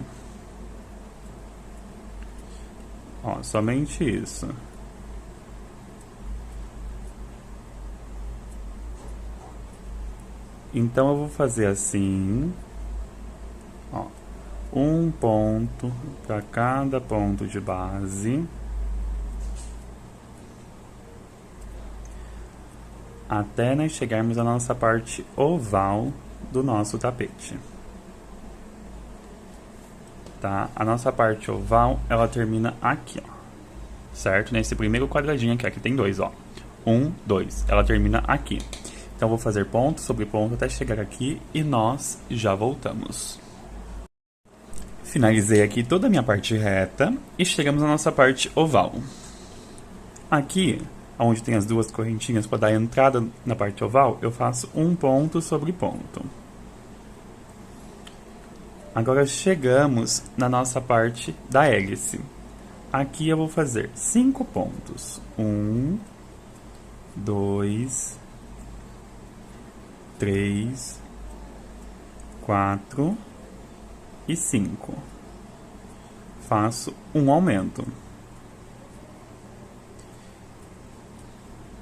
Ó, somente isso. Então eu vou fazer assim, ó, um ponto para cada ponto de base, até nós chegarmos à nossa parte oval do nosso tapete. Tá? A nossa parte oval, ela termina aqui, ó, certo? Nesse primeiro quadradinho aqui, aqui tem dois, ó, 1, 2, ela termina aqui. Então, vou fazer ponto sobre ponto até chegar aqui e nós já voltamos. Finalizei aqui toda a minha parte reta e chegamos à nossa parte oval. Aqui, onde tem as duas correntinhas para dar entrada na parte oval, eu faço um ponto sobre ponto. Agora chegamos na nossa parte da hélice. Aqui eu vou fazer 5 pontos. 1, 2, 3, 4 e 5. Faço um aumento.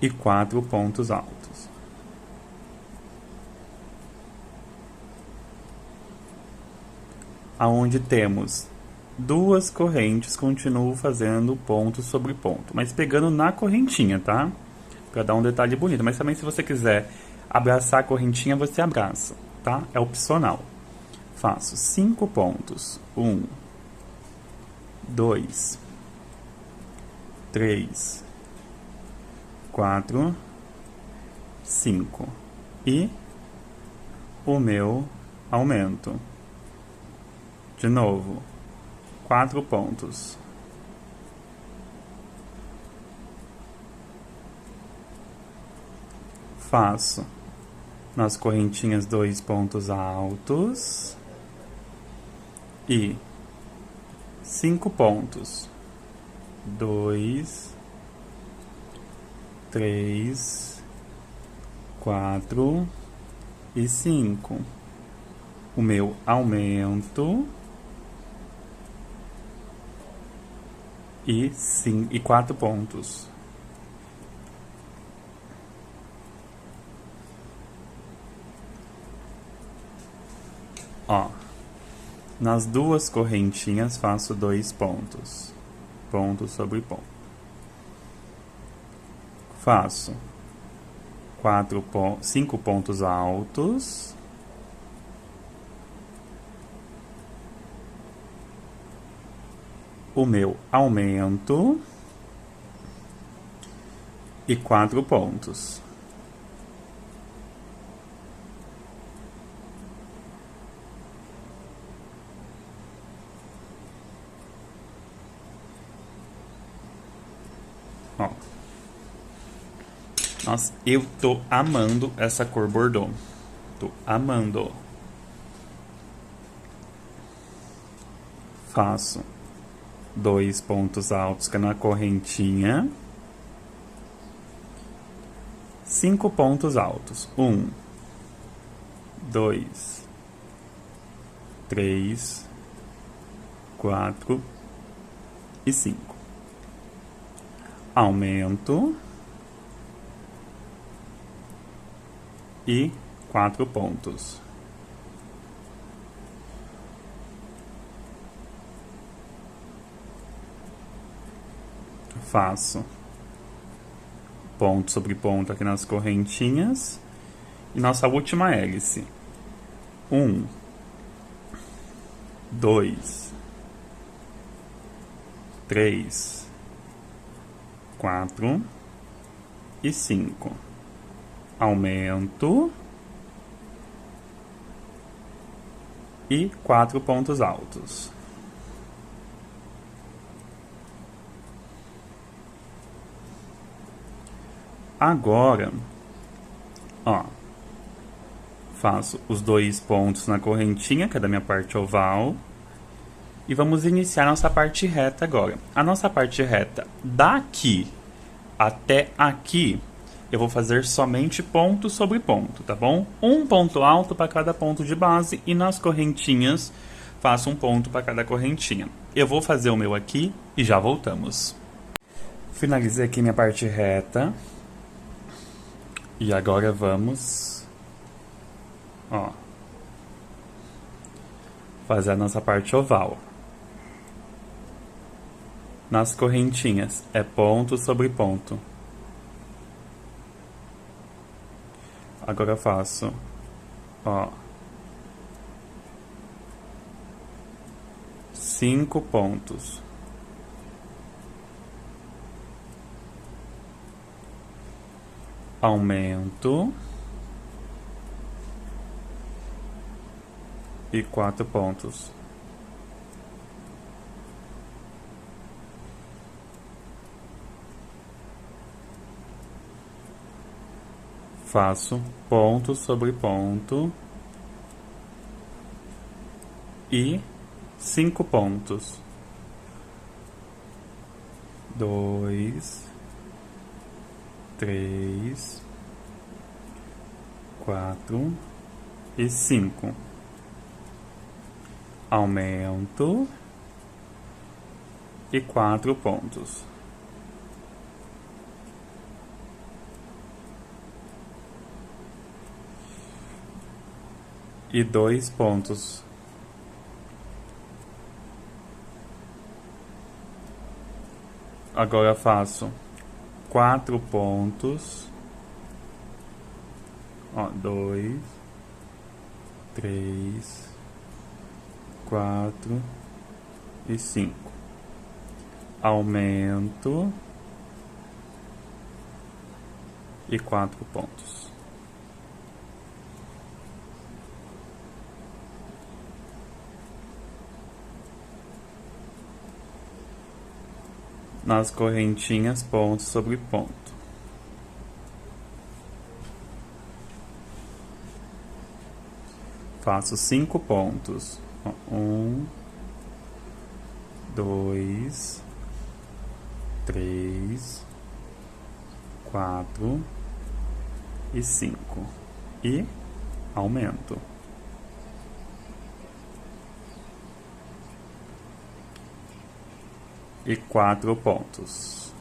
E 4 pontos altos. Aonde temos duas correntes, continuo fazendo ponto sobre ponto, mas pegando na correntinha, tá? Para dar um detalhe bonito, mas também se você quiser abraçar a correntinha, você abraça, tá? É opcional. Faço 5 pontos. 1, 2, 3, 4, 5. E o meu aumento. De novo, 4 pontos. Faço nas correntinhas 2 pontos altos e 5 pontos. 2, 3, 4 e 5. O meu aumento e 4 pontos. Ó, nas duas correntinhas faço 2 pontos, ponto sobre ponto. Faço 5 pontos altos. O meu aumento e 4 pontos. Ó. Nossa, eu tô amando essa cor bordô. Tô amando. Faço 2 pontos altos que é na correntinha. 5 pontos altos. 1, 2, 3, 4 e 5. Aumento e 4 pontos. Faço ponto sobre ponto aqui nas correntinhas e nossa última hélice. 1, 2, 3, 4 e 5. Aumento e 4 pontos altos. Agora, ó, faço os 2 pontos na correntinha, que é da minha parte oval, E vamos iniciar nossa parte reta agora. A nossa parte reta daqui até aqui, eu vou fazer somente ponto sobre ponto, tá bom? Um ponto alto para cada ponto de base e nas correntinhas faço um ponto para cada correntinha. Eu vou fazer o meu aqui e já voltamos. Finalizei aqui minha parte reta. E agora vamos, ó, fazer a nossa parte oval. Nas correntinhas é ponto sobre ponto. Agora eu faço, ó, 5 pontos. Aumento. E 4 pontos. Faço ponto sobre ponto e 5 pontos. 2, 3, 4 e 5. Aumento e 4 pontos. E 2 pontos. Agora faço 4 pontos. Ó, 2, 3, 4 e 5. Aumento e 4 pontos. Nas correntinhas, ponto sobre ponto. Faço 5 pontos. 1, 2, 3, 4 e 5. E aumento. E 4 pontos.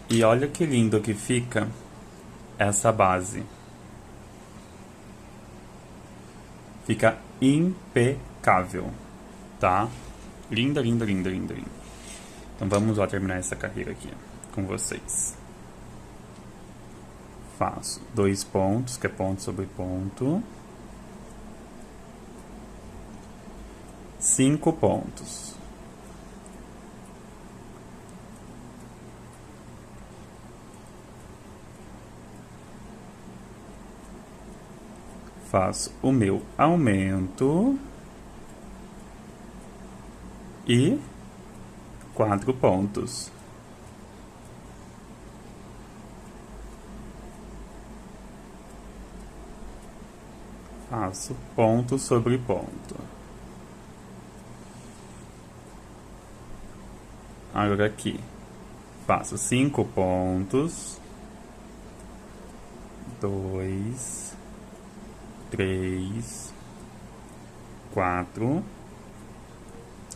E olha que lindo que fica essa base. Fica impecável, tá? Linda, linda, linda, linda, linda. Então vamos lá terminar essa carreira aqui com vocês. Faço 2 pontos, que é ponto sobre ponto. 5 pontos. Faço o meu aumento e 4 pontos. Faço ponto sobre ponto. Agora aqui, faço 5 pontos, 2, 3, 4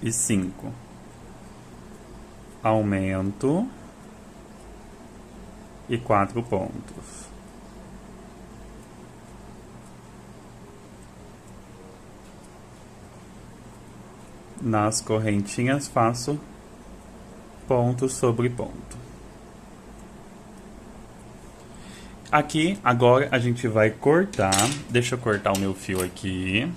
e 5. Aumento e 4 pontos. Nas correntinhas faço ponto sobre ponto. Aqui, agora a gente vai cortar. Deixa eu cortar o meu fio aqui.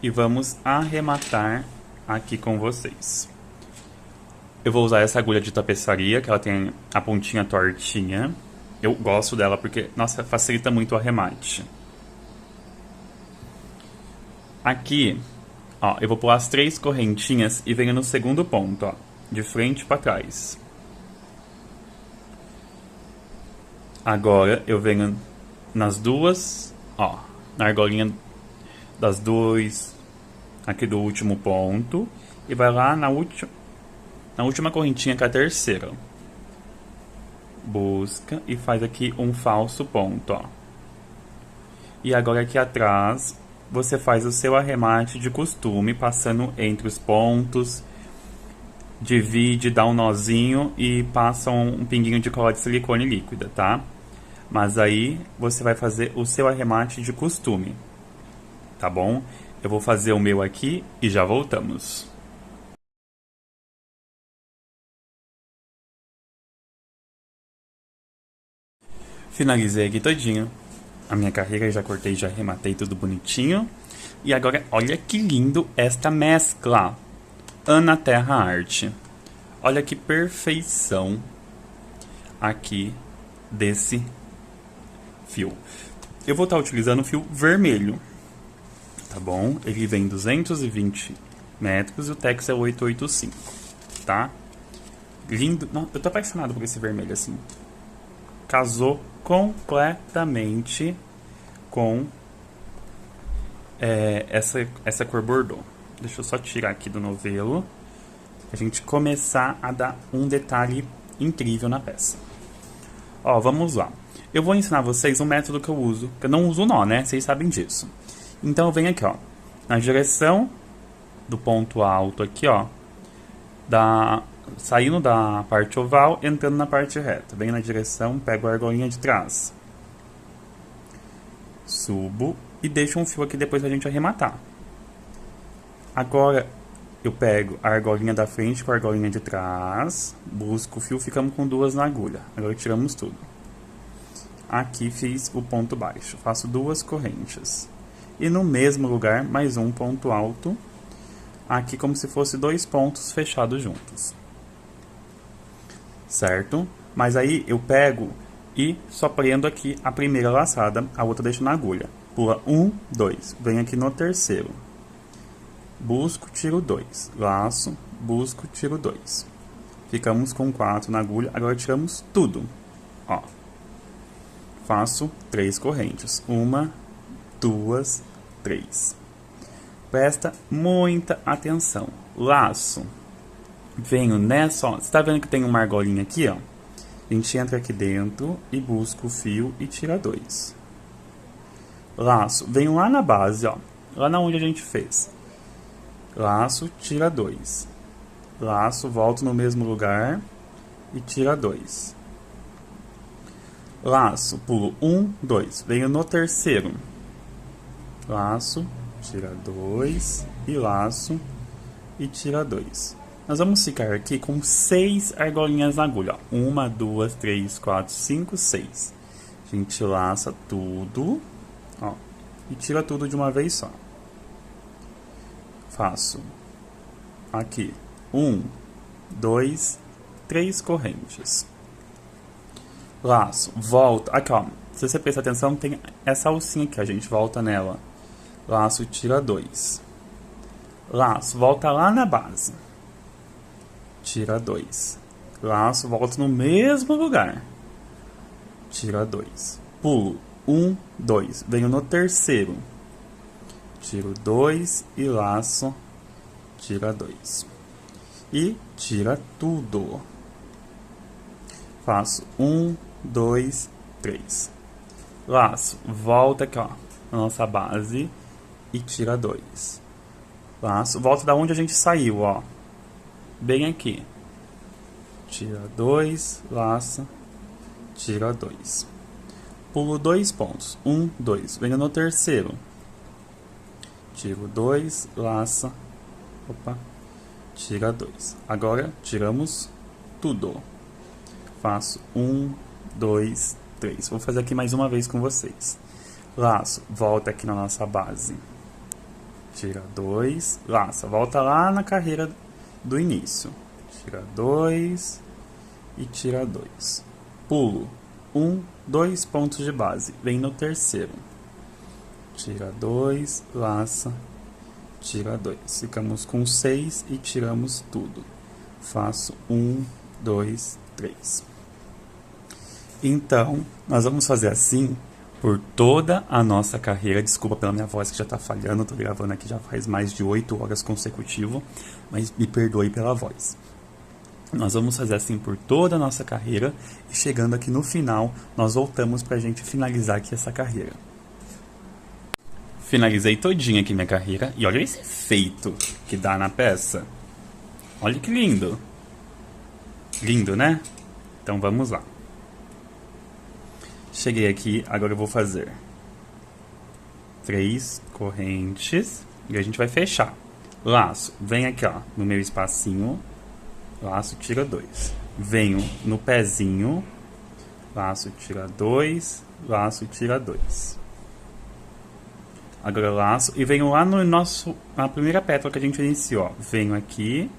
E vamos arrematar aqui com vocês. Eu vou usar essa agulha de tapeçaria, que ela tem a pontinha tortinha. Eu gosto dela porque, nossa, facilita muito o arremate. Aqui, ó, eu vou pôr as 3 correntinhas e venho no segundo ponto, ó, de frente para trás. Agora eu venho nas duas, ó, na argolinha das duas, aqui do último ponto, e vai lá na última correntinha, que é a terceira. Busca e faz aqui um falso ponto, ó. E agora aqui atrás, você faz o seu arremate de costume, passando entre os pontos, divide, dá um nozinho e passa um pinguinho de cola de silicone líquida, tá? Mas aí você vai fazer o seu arremate de costume, tá bom? Eu vou fazer o meu aqui e já voltamos. Finalizei aqui todinho a minha carreira, já cortei, já arrematei tudo bonitinho. E agora, olha que lindo esta mescla. Ana Terra Arte. Olha que perfeição aqui desse fio. Eu vou estar utilizando o fio vermelho, tá bom? Ele vem 220 metros e o Tex é 885, tá? Lindo. Não, eu tô apaixonado por esse vermelho, assim. Casou completamente com essa cor bordô. Deixa eu só tirar aqui do novelo, a gente começar a dar um detalhe incrível na peça. Ó, vamos lá. Eu vou ensinar vocês um método que eu uso, que eu não uso nó, né? Vocês sabem disso. Então eu venho aqui, ó, na direção do ponto alto aqui, ó, saindo da parte oval, entrando na parte reta. Venho na direção, pego a argolinha de trás. Subo e deixo um fio aqui depois pra gente arrematar. Agora eu pego a argolinha da frente com a argolinha de trás, busco o fio, ficamos com duas na agulha. Agora tiramos tudo. Aqui fiz o ponto baixo, faço duas correntes. E no mesmo lugar, mais um ponto alto, aqui como se fosse dois pontos fechados juntos. Certo? Mas aí eu pego e só prendo aqui a primeira laçada, a outra deixo na agulha. Pula 1, 2, venho aqui no terceiro. Busco, tiro 2, laço, busco, tiro 2. Ficamos com 4 na agulha, agora tiramos tudo. Ó. Faço 3 correntes. 1, 2, 3. Presta muita atenção. Laço. Venho nessa, ó. Você tá vendo que tem uma argolinha aqui, ó? A gente entra aqui dentro e busca o fio e tira 2. Laço. Venho lá na base, ó. Lá na onde a gente fez. Laço, tira 2. Laço, volto no mesmo lugar e tira 2. Laço, pulo 1, 2. Venho no terceiro. Laço, tira 2 e laço e tira 2. Nós vamos ficar aqui com 6 argolinhas na agulha. 1, 2, 3, 4, 5, 6. A gente laça tudo, ó, e tira tudo de uma vez só. Faço aqui 1, 2, 3 correntes. Laço, volta, aqui ó, se você prestar atenção tem essa alcinha aqui, a gente volta nela. Laço, tira 2. Laço, volta lá na base. Tira 2. Laço, volta no mesmo lugar. Tira 2. Pulo 1, 2. Venho no terceiro. Tiro 2 e laço, tira 2. E tira tudo. Faço 1, 2, 3. Laço, volta aqui, ó, na nossa base e tira 2. Laço, volta da onde a gente saiu, ó. Bem aqui. Tira 2, laça, tira 2. Pulo 2 pontos. 1, 2. Venho no terceiro. Tiro 2, laça, opa, tira 2. Agora, tiramos tudo. Faço 1, 2, 3. Vou fazer aqui mais uma vez com vocês. Laço, volta aqui na nossa base. Tira 2, laça, volta lá na carreira do início. Tira 2 e tira 2. Pulo 1, 2 pontos de base. Vem no terceiro. Tira 2, laça, tira 2. Ficamos com 6 e tiramos tudo. Faço 1, 2, 3. Então, nós vamos fazer assim por toda a nossa carreira. Desculpa pela minha voz que já tá falhando, tô gravando aqui já faz mais de 8 horas consecutivo, mas me perdoe pela voz. Nós vamos fazer assim por toda a nossa carreira e chegando aqui no final, nós voltamos pra gente finalizar aqui essa carreira. Finalizei todinha aqui minha carreira e olha esse efeito que dá na peça. Olha que lindo. Lindo, né? Então vamos lá. Cheguei aqui, agora eu vou fazer 3 correntes e a gente vai fechar. Laço, vem aqui ó, no meu espacinho, laço, tira 2. Venho no pezinho, laço, tira 2, laço, tira 2. Agora laço e venho lá no na primeira pétala que a gente iniciou, ó. Venho aqui,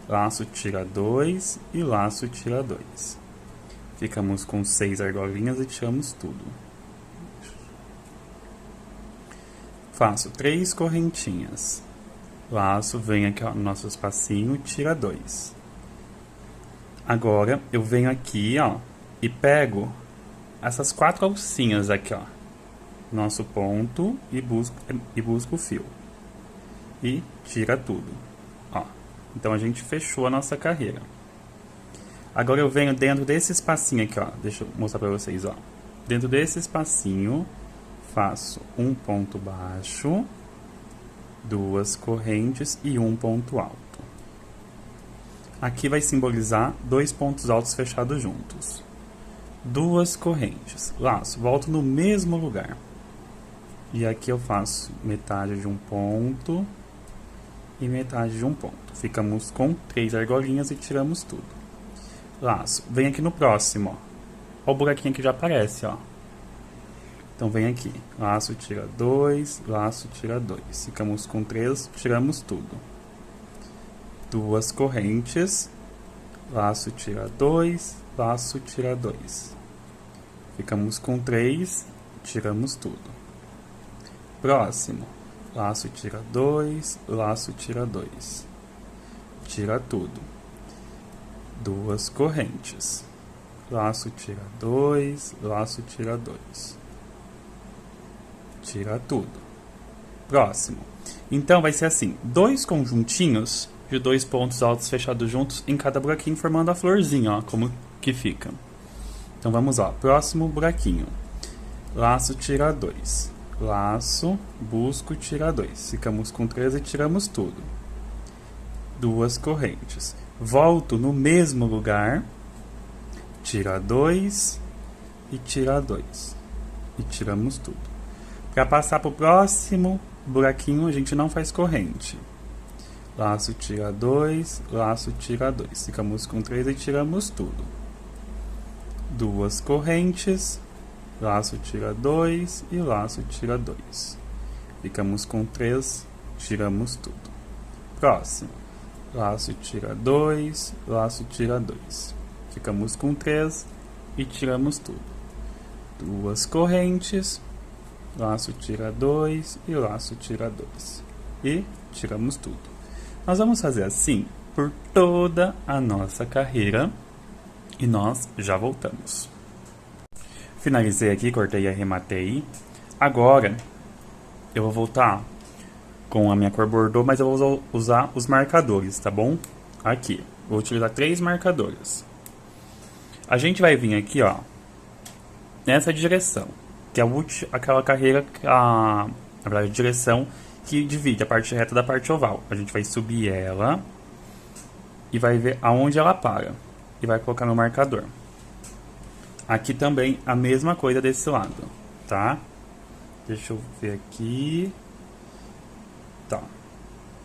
laço, tira 2 e laço, tira 2. Ficamos com 6 argolinhas e tiramos tudo. Faço 3 correntinhas. Laço, venho aqui ó, no nosso espacinho, tira 2. Agora eu venho aqui ó, e pego essas 4 alcinhas aqui ó, nosso ponto e busco o fio. E tira tudo. Ó. Então a gente fechou a nossa carreira. Agora eu venho dentro desse espacinho aqui, ó. Deixa eu mostrar pra vocês, ó. Dentro desse espacinho, faço um ponto baixo, 2 correntes e um ponto alto. Aqui vai simbolizar 2 pontos altos fechados juntos. 2 correntes. Laço, volto no mesmo lugar. E aqui eu faço metade de um ponto e metade de um ponto. Ficamos com 3 argolinhas e tiramos tudo. Laço, vem aqui no próximo, ó. Ó o buraquinho que já aparece, ó. Então vem aqui, laço, tira 2, laço, tira 2. Ficamos com 3, tiramos tudo. 2 correntes, laço, tira 2, laço, tira 2. Ficamos com 3, tiramos tudo. Próximo, laço, tira 2, laço, tira 2. Tira tudo. 2 correntes. Laço, tira 2, laço, tira 2. Tira tudo. Próximo. Então vai ser assim, 2 conjuntinhos de 2 pontos altos fechados juntos em cada buraquinho, formando a florzinha, ó, como que fica. Então vamos lá, próximo buraquinho. Laço, tira 2. Laço, busco, tira 2. Ficamos com 3 e tiramos tudo. 2 correntes. Volto no mesmo lugar, tira 2 e tira 2. E tiramos tudo. Para passar para o próximo buraquinho, a gente não faz corrente. Laço, tira 2, laço, tira 2. Ficamos com 3 e tiramos tudo. 2 correntes, laço, tira 2 e laço, tira 2. Ficamos com 3, tiramos tudo. Próximo. Laço, tira 2, laço, tira 2. Ficamos com 3 e tiramos tudo. 2 correntes, laço, tira 2 e laço, tira 2. E tiramos tudo. Nós vamos fazer assim por toda a nossa carreira e nós já voltamos. Finalizei aqui, cortei e arrematei. Agora eu vou voltar com a minha cor bordô, mas eu vou usar os marcadores, tá bom? Aqui, vou utilizar 3 marcadores. A gente vai vir aqui, ó, nessa direção, que é aquela carreira, na verdade, a direção que divide a parte reta da parte oval. A gente vai subir ela e vai ver aonde ela para e vai colocar no marcador. Aqui também a mesma coisa desse lado, tá? Deixa eu ver aqui. Tá,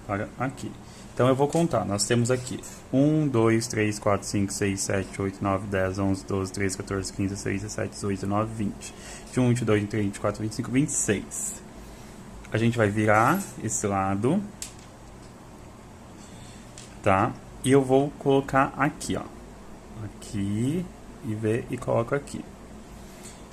olha aqui. Então eu vou contar, nós temos aqui 1, 2, 3, 4, 5, 6, 7, 8, 9, 10, 11, 12, 13, 14, 15, 16, 17, 18, 19, 20, 21, 22, 23, 24, 25, 26. A gente vai virar esse lado, tá? E eu vou colocar aqui, ó. Aqui, e ver e coloco aqui.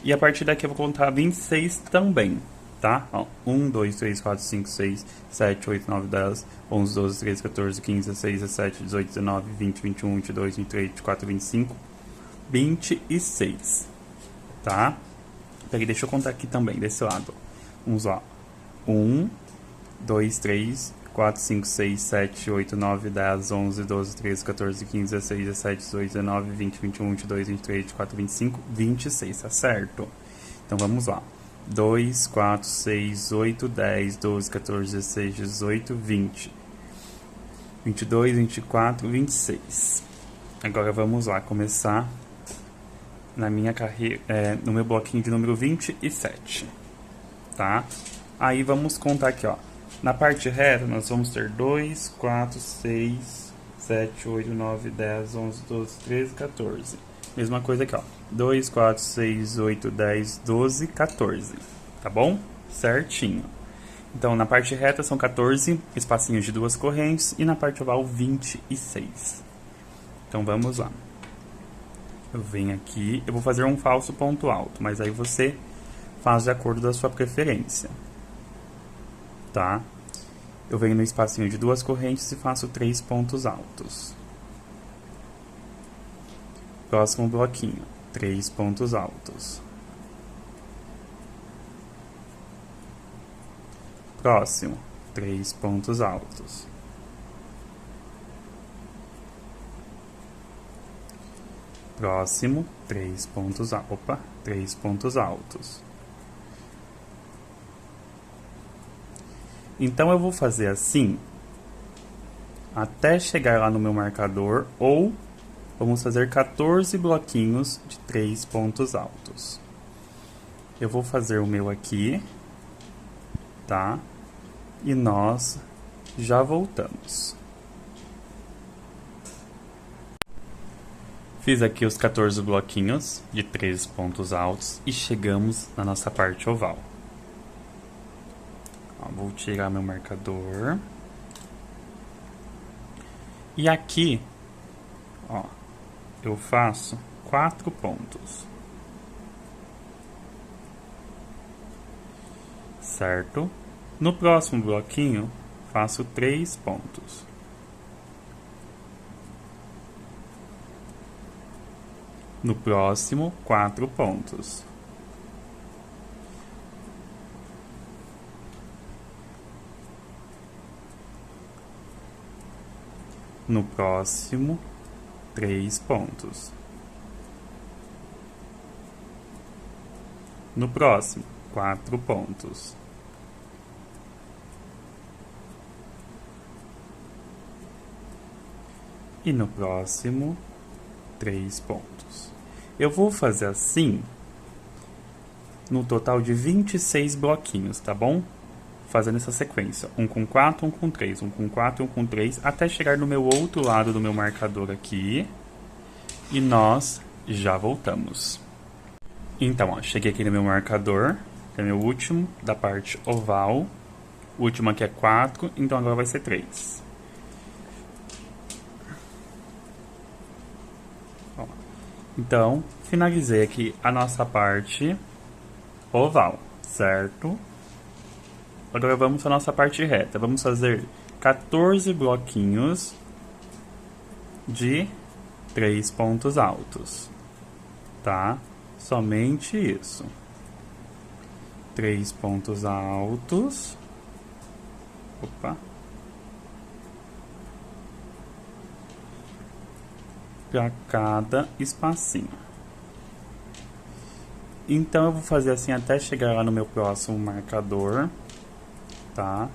E a partir daqui eu vou contar 26 também, tá? Ó, 1, 2, 3, 4, 5, 6, 7, 8, 9, 10, 11, 12, 13, 14, 15, 16, 17, 18, 19, 20, 21, 22, 23, 24, 25, 26. tá? Peraí, deixa eu contar aqui também, desse lado. Vamos lá. 1, 2, 3, 4, 5, 6, 7, 8, 9, 10, 11, 12, 13, 14, 15, 16, 17, 18, 19, 20, 21, 22, 23, 24, 25, 26, tá certo? Então vamos lá. 2, 4, 6, 8, 10, 12, 14, 16, 18, 20, 22, 24, 26. Agora vamos lá, começar na minha carreira, no meu bloquinho de número 27, tá? Aí vamos contar aqui, ó. Na parte reta, nós vamos ter 2, 4, 6, 7, 8, 9, 10, 11, 12, 13, 14. Mesma coisa aqui, ó. 2, 4, 6, 8, 10, 12, 14. Tá bom? Certinho. Então, na parte reta são 14 espacinhos de duas correntes e na parte oval 26. Então, vamos lá. Eu venho aqui, eu vou fazer um falso ponto alto, mas aí você faz de acordo da sua preferência. Tá? Eu venho no espacinho de duas correntes e faço 3 pontos altos. Próximo bloquinho, 3 pontos altos. Próximo, 3 pontos altos. Próximo, 3 pontos altos. Opa, 3 pontos altos. Então, eu vou fazer assim até chegar lá no meu marcador, ou vamos fazer 14 bloquinhos de 3 pontos altos. Eu vou fazer o meu aqui, tá? E nós já voltamos. Fiz aqui os 14 bloquinhos de 3 pontos altos e chegamos na nossa parte oval. Ó, vou tirar meu marcador. E aqui, ó, eu faço 4 pontos. Certo? No próximo bloquinho, faço 3 pontos. No próximo, 4 pontos. No próximo, 3 pontos. No próximo, 4 pontos. E no próximo, 3 pontos. Eu vou fazer assim no total de 26 bloquinhos, tá bom? Fazendo essa sequência, um com 4, um com 3, um com 4, um com 3, até chegar no meu outro lado do meu marcador aqui. E nós já voltamos. Então, ó, cheguei aqui no meu marcador, que é meu último, da parte oval. O último aqui é 4, então agora vai ser 3. Ó, então, finalizei aqui a nossa parte oval, certo? Agora vamos à nossa parte reta. Vamos fazer 14 bloquinhos de 3 pontos altos, tá? Somente isso. 3 pontos altos. Opa. Para cada espacinho. Então, eu vou fazer assim até chegar lá no meu próximo marcador, tá?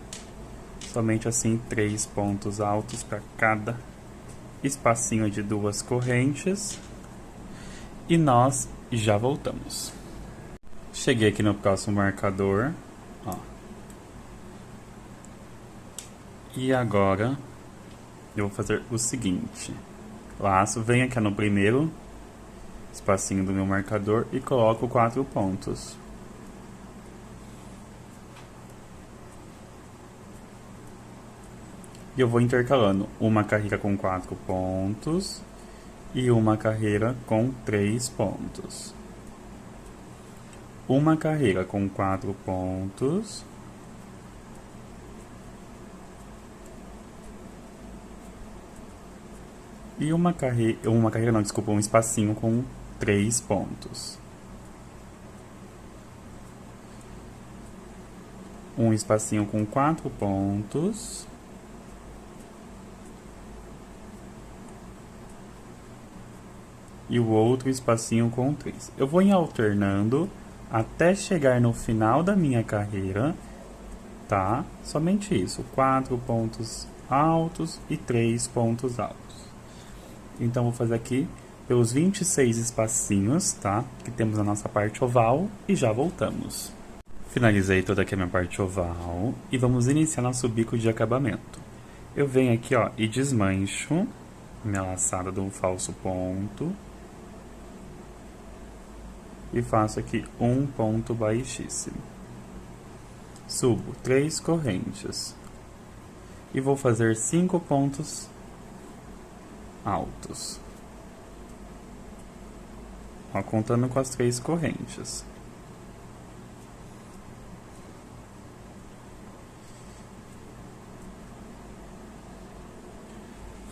Somente assim 3 pontos altos para cada espacinho de duas correntes. E nós já voltamos. Cheguei aqui no próximo marcador, ó. E agora eu vou fazer o seguinte. Laço, venho aqui no primeiro espacinho do meu marcador e coloco 4 pontos. E eu vou intercalando uma carreira com 4 pontos e uma carreira com 3 pontos. Uma carreira com 4 pontos. E uma carreira não, desculpa, um espacinho com 3 pontos. Um espacinho com 4 pontos. E o outro espacinho com 3. Eu vou alternando até chegar no final da minha carreira, tá? Somente isso, 4 pontos altos e 3 pontos altos. Então, vou fazer aqui pelos 26 espacinhos, tá? Que temos na nossa parte oval e já voltamos. Finalizei toda aqui a minha parte oval e vamos iniciar nosso bico de acabamento. Eu venho aqui, ó, e desmancho minha laçada do falso ponto. E faço aqui um ponto baixíssimo. Subo 3 correntes. E vou fazer 5 pontos altos. Ó, contando com as 3 correntes.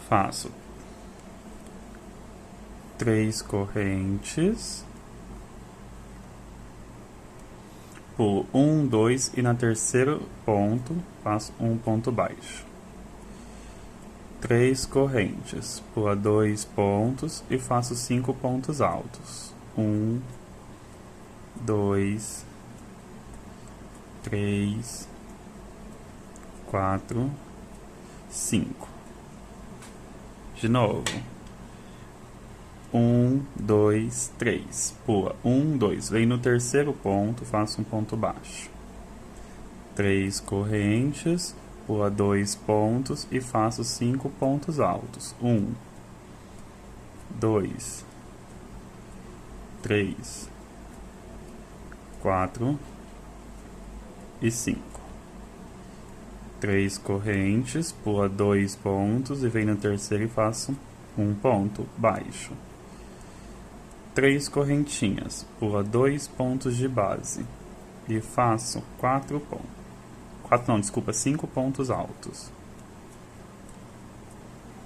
Faço 3 correntes. Pulo 1, 2 e na terceiro ponto faço um ponto baixo. 3 correntes, pula 2 pontos e faço 5 pontos altos. 1, 2, 3, 4, 5. De novo. 1, 2, 3. Pula 1, 2. Vem no terceiro ponto, faço um ponto baixo. 3 correntes, pula 2 pontos e faço 5 pontos altos. 1, 2, 3, 4 e 5. 3 correntes, pula 2 pontos e vem no terceiro e faço um ponto baixo. 3 correntinhas, pula 2 pontos de base e faço 5 pontos altos.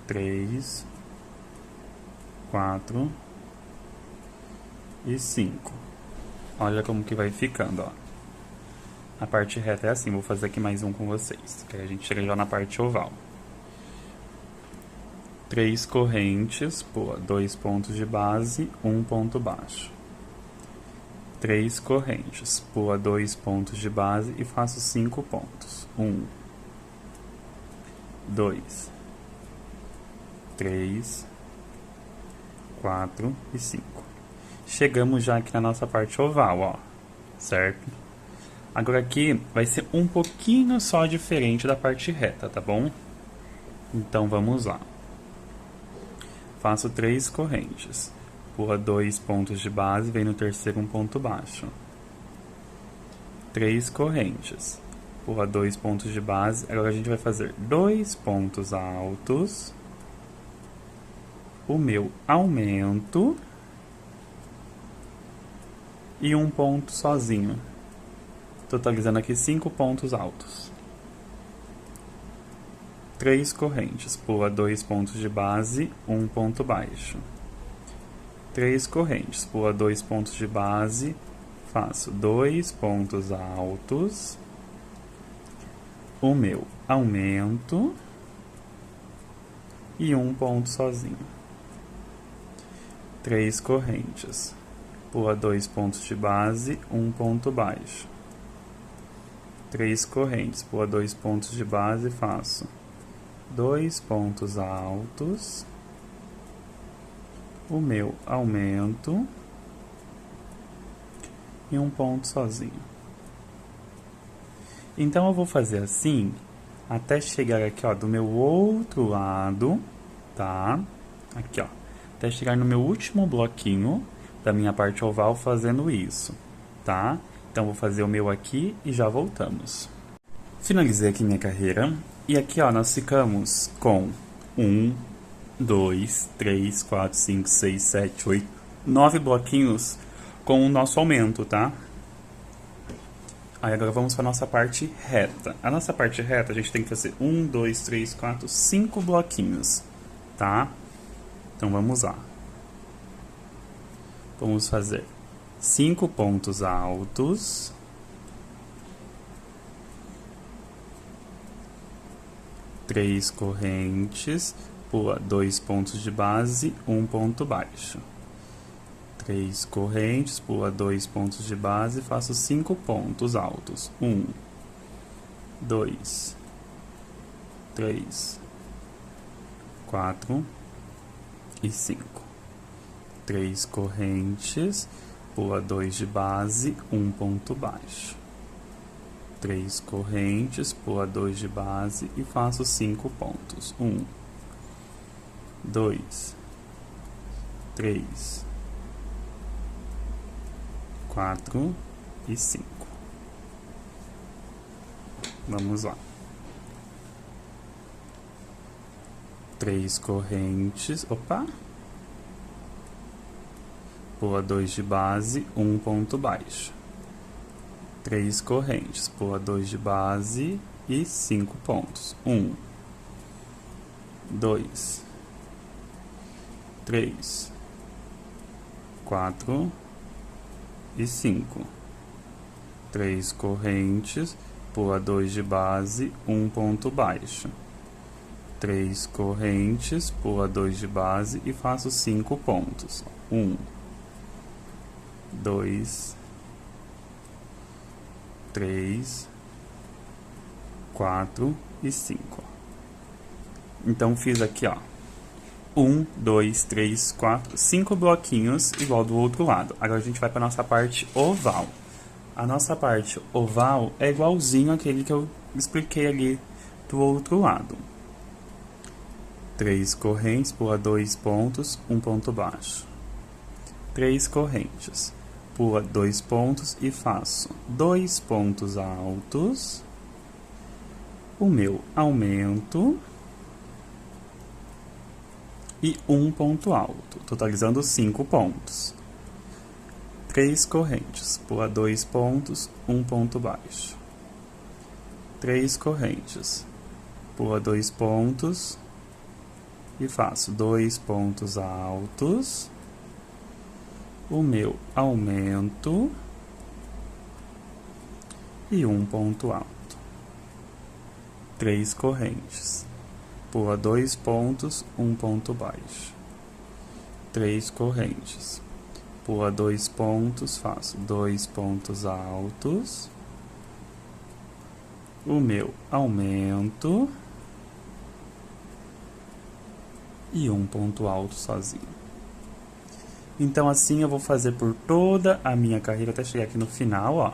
3, 4 e 5. Olha como que vai ficando, ó. A parte reta é assim, vou fazer aqui mais um com vocês, que aí a gente chega já na parte oval. 3 correntes, pula 2 pontos de base, 1 ponto baixo. 3 correntes, pula 2 pontos de base e faço 5 pontos. 1, 2, 3, 4 e 5. Chegamos já aqui na nossa parte oval, ó, certo? Agora aqui vai ser um pouquinho só diferente da parte reta, tá bom? Então vamos lá. Faço 3 correntes. Pula 2 pontos de base, vem no terceiro um ponto baixo. 3 correntes. Pula 2 pontos de base. Agora a gente vai fazer 2 pontos altos. O meu aumento. E um ponto sozinho. Totalizando aqui 5 pontos altos. 3 correntes, pula 2 pontos de base, 1 ponto baixo. 3 correntes, pula 2 pontos de base, faço 2 pontos altos. O meu aumento. E 1 ponto sozinho. 3 correntes, pula 2 pontos de base, 1 ponto baixo. 3 correntes, pula 2 pontos de base e faço 2 pontos altos, o meu aumento e 1 ponto sozinho. Então eu vou fazer assim até chegar aqui, ó, do meu outro lado, tá? Aqui, ó, até chegar no meu último bloquinho da minha parte oval fazendo isso, tá? Então vou fazer o meu aqui e já voltamos. Finalizei aqui minha carreira. E aqui, ó, nós ficamos com 1, 2, 3, 4, 5, 6, 7, 8, 9 bloquinhos com o nosso aumento, tá? Aí agora vamos para a nossa parte reta. A nossa parte reta a gente tem que fazer 1, 2, 3, 4, 5 bloquinhos, tá? Então vamos lá. Vamos fazer 5 pontos altos. 3 correntes, pula 2 pontos de base, 1 ponto baixo. 3 correntes, pula 2 pontos de base, faço 5 pontos altos. 1, 2, 3, 4 e 5. 3 correntes, pula 2 de base, 1 ponto baixo. 3 correntes, pula 2 de base e faço 5 pontos. 1, 2, 3, 4 e 5. Vamos lá. 3 correntes, pula 2 de base, 1 ponto baixo. 3 correntes, pula 2 de base e 5 pontos. 1, 2, 3, 4 e 5. 3 correntes, pula 2 de base, 1 ponto baixo. 3 correntes, pula 2 de base e faço 5 pontos. 1, 2, 3, 4 e 5. Então, fiz aqui, ó. 1, 2, 3, 4, 5 bloquinhos, igual do outro lado. Agora a gente vai para nossa parte oval. A nossa parte oval é igualzinho àquele que eu expliquei ali do outro lado. 3 correntes, pula 2 pontos, 1 ponto baixo. 3 correntes, pula 2 pontos e faço 2 pontos altos. O meu aumento. E 1 ponto alto, totalizando 5 pontos. 3 correntes, pula 2 pontos, 1 ponto baixo. 3 correntes, pula 2 pontos e faço 2 pontos altos. O meu aumento e 1 ponto alto. 3 correntes. Pula 2 pontos, 1 ponto baixo. 3 correntes. Pula 2 pontos, faço 2 pontos altos. O meu aumento. E 1 ponto alto sozinho. Então, assim eu vou fazer por toda a minha carreira até chegar aqui no final, ó.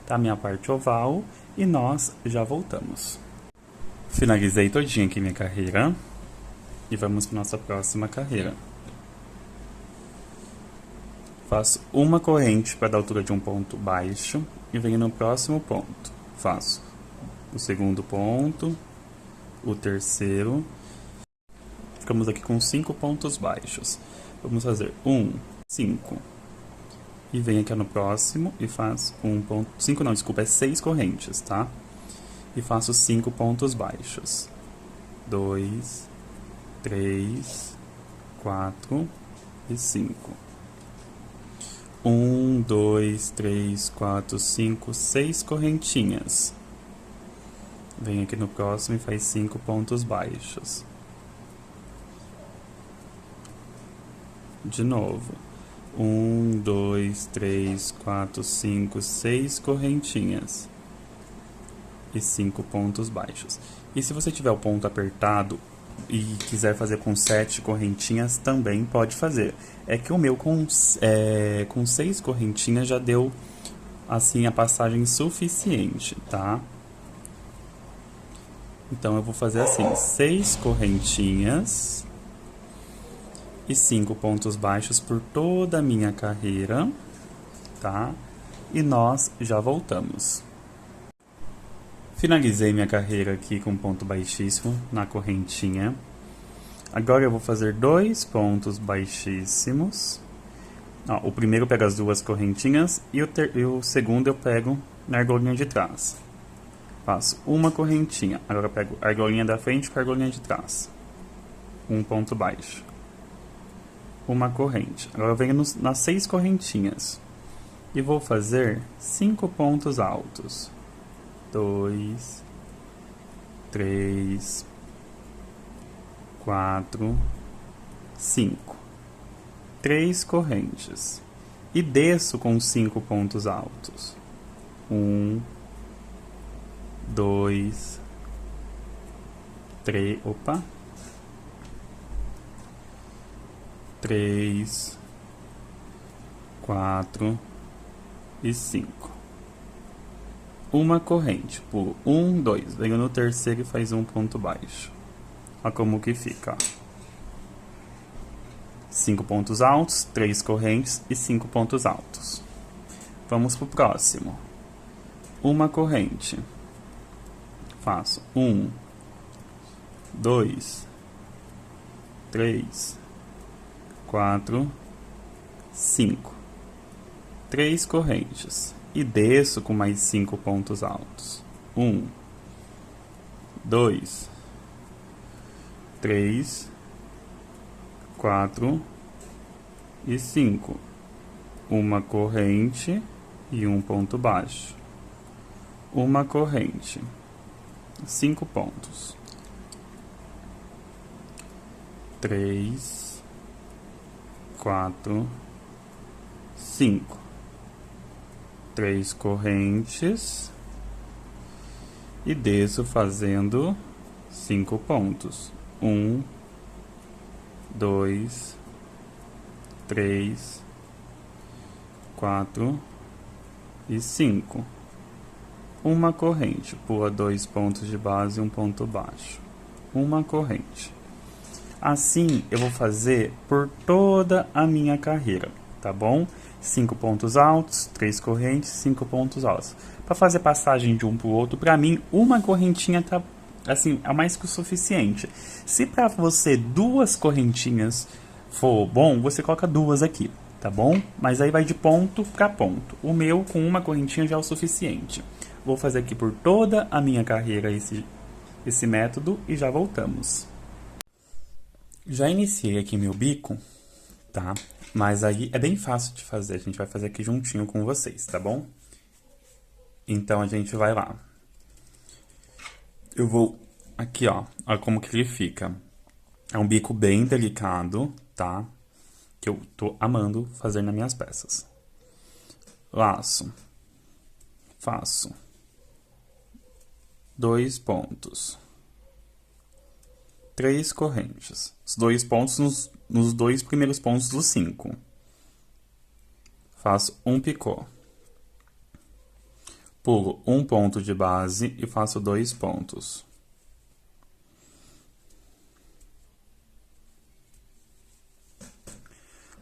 Tá a minha parte oval e nós já voltamos. Finalizei todinha aqui minha carreira e vamos para nossa próxima carreira. Faço uma corrente para dar altura de um ponto baixo e venho no próximo ponto. Faço o segundo ponto, o terceiro. Ficamos aqui com 5 pontos baixos. Vamos fazer 1, 5. E venho aqui no próximo e faço 1 ponto... 5 não, desculpa, é 6 correntes, tá? E faço 5 pontos baixos. 2, 3, 4 e 5. 1, 2, 3, 4, 5, 6 correntinhas. Vem aqui no próximo e faz 5 pontos baixos. De novo. 1, 2, 3, 4, 5, 6 correntinhas. E 5 pontos baixos. E se você tiver o ponto apertado e quiser fazer com 7 correntinhas, também pode fazer. É que o meu com 6 correntinhas já deu, assim, a passagem suficiente, tá? Então, eu vou fazer assim, 6 correntinhas e 5 pontos baixos por toda a minha carreira, tá? E nós já voltamos. Finalizei minha carreira aqui com ponto baixíssimo na correntinha. Agora eu vou fazer 2 pontos baixíssimos. Ó, o primeiro eu pego as 2 correntinhas e o segundo eu pego na argolinha de trás. Faço uma correntinha. Agora eu pego a argolinha da frente com a argolinha de trás. Um ponto baixo. Uma corrente. Agora eu venho nas 6 correntinhas. E vou fazer 5 pontos altos. 2, 3, 4, 5. 3 correntes. E desço com 5 pontos altos. 1, 2, 3. Opa! 3, 4 e 5. Uma corrente. Pulo 1, 2. Venho no terceiro e faz um ponto baixo. Olha como que fica. 5 pontos altos, 3 correntes e 5 pontos altos. Vamos pro próximo. Uma corrente. Faço 1, 2, 3, 4, 5. 3 correntes. E desço com mais 5 pontos altos. 1, 2, 3, 4 e 5. Uma corrente e um ponto baixo. Uma corrente. 5 pontos. 3, 4, 5. 3 correntes. E desço fazendo 5 pontos. 1, 2, 3, 4 e 5. Uma corrente, pula 2 pontos de base e um ponto baixo. Uma corrente. Assim, eu vou fazer por toda a minha carreira, tá bom? 5 pontos altos, 3 correntes, 5 pontos altos. Para fazer passagem de um para o outro, para mim, uma correntinha tá, assim, é mais que o suficiente. Se para você 2 correntinhas for bom, você coloca 2 aqui, tá bom? Mas aí vai de ponto para ponto. O meu, com uma correntinha, já é o suficiente. Vou fazer aqui por toda a minha carreira esse método e já voltamos. Já iniciei aqui meu bico, tá? Mas aí é bem fácil de fazer, a gente vai fazer aqui juntinho com vocês, tá bom? Então a gente vai lá. Eu vou aqui, ó, olha como que ele fica. É um bico bem delicado, tá? Que eu tô amando fazer nas minhas peças. Laço. Faço 2 pontos. 3 correntes. Os 2 pontos nos 2 primeiros pontos dos 5. Faço um picô. Pulo 1 ponto de base e faço 2 pontos.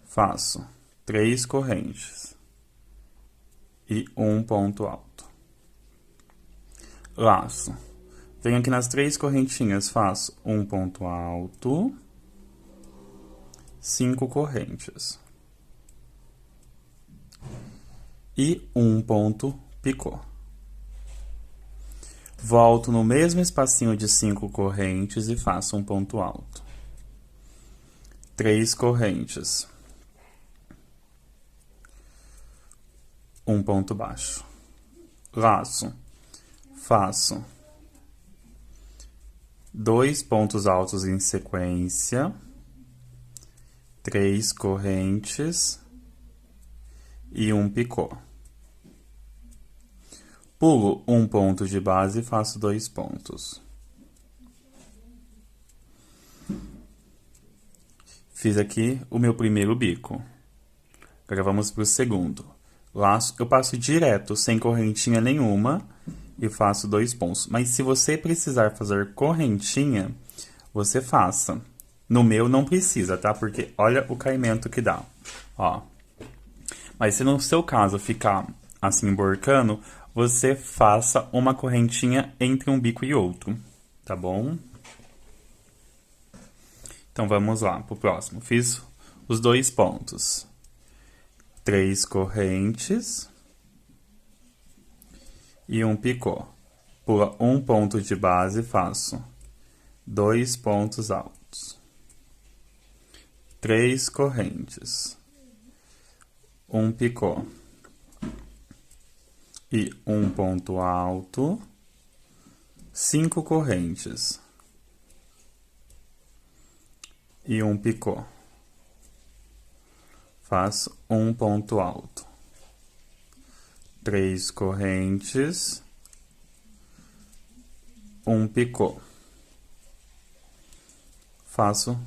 Faço 3 correntes e um ponto alto. Laço. Venho aqui nas 3 correntinhas, faço um ponto alto, 5 correntes e um ponto picô. Volto no mesmo espacinho de 5 correntes e faço um ponto alto. 3 correntes. Um ponto baixo. Laço. Faço 2 pontos altos em sequência, 3 correntes e um picô. Pulo 1 ponto de base e faço 2 pontos. Fiz aqui o meu primeiro bico. Agora vamos para o segundo. Laço, eu passo direto, sem correntinha nenhuma, e faço 2 pontos. Mas se você precisar fazer correntinha, você faça. No meu não precisa, tá? Porque olha o caimento que dá. Ó. Mas se no seu caso ficar assim emborcando, você faça uma correntinha entre um bico e outro, tá bom? Então vamos lá pro próximo. Fiz os 2 pontos. 3 correntes e um picô. Pula 1 ponto de base e faço 2 pontos altos. 3 correntes. Um picô. E um ponto alto. 5 correntes. e um picô. Faço um ponto alto. 3 correntes, um picô. Faço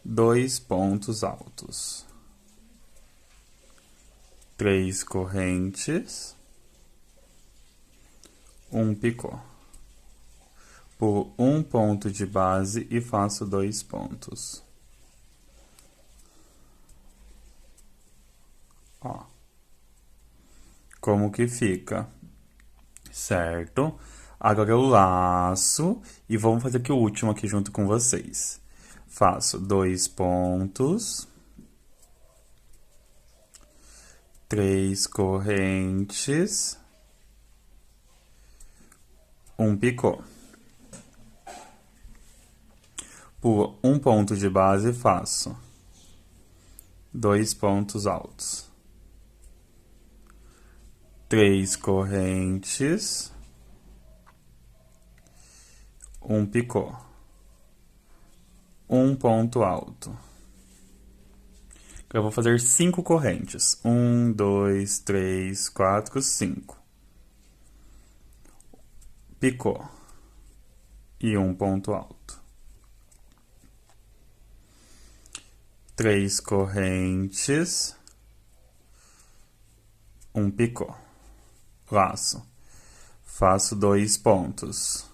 2 pontos altos. 3 correntes, um picô. Pulo um ponto de base e faço 2 pontos. Ó. Como que fica? Certo? Agora eu laço e vamos fazer aqui o último aqui junto com vocês. Faço 2 pontos, 3 correntes, um picô. Pulo um ponto de base e faço 2 pontos altos. 3 correntes, um picô. Um ponto alto. Eu vou fazer 5 correntes. 1, 2, 3, 4, 5. Picô. E um ponto alto. 3 correntes. Um picô. Laço. Faço 2 pontos.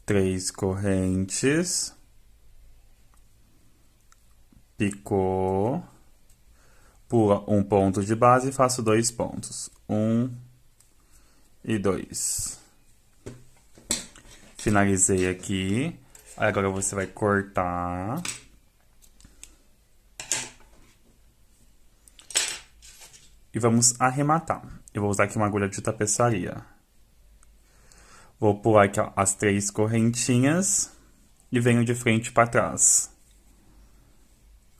3 correntes. Picô. Pula um ponto de base e faço 2 pontos. 1 e 2. Finalizei aqui. Agora você vai cortar. E vamos arrematar. Eu vou usar aqui uma agulha de tapeçaria. Vou pular aqui, ó, as 3 correntinhas e venho de frente para trás.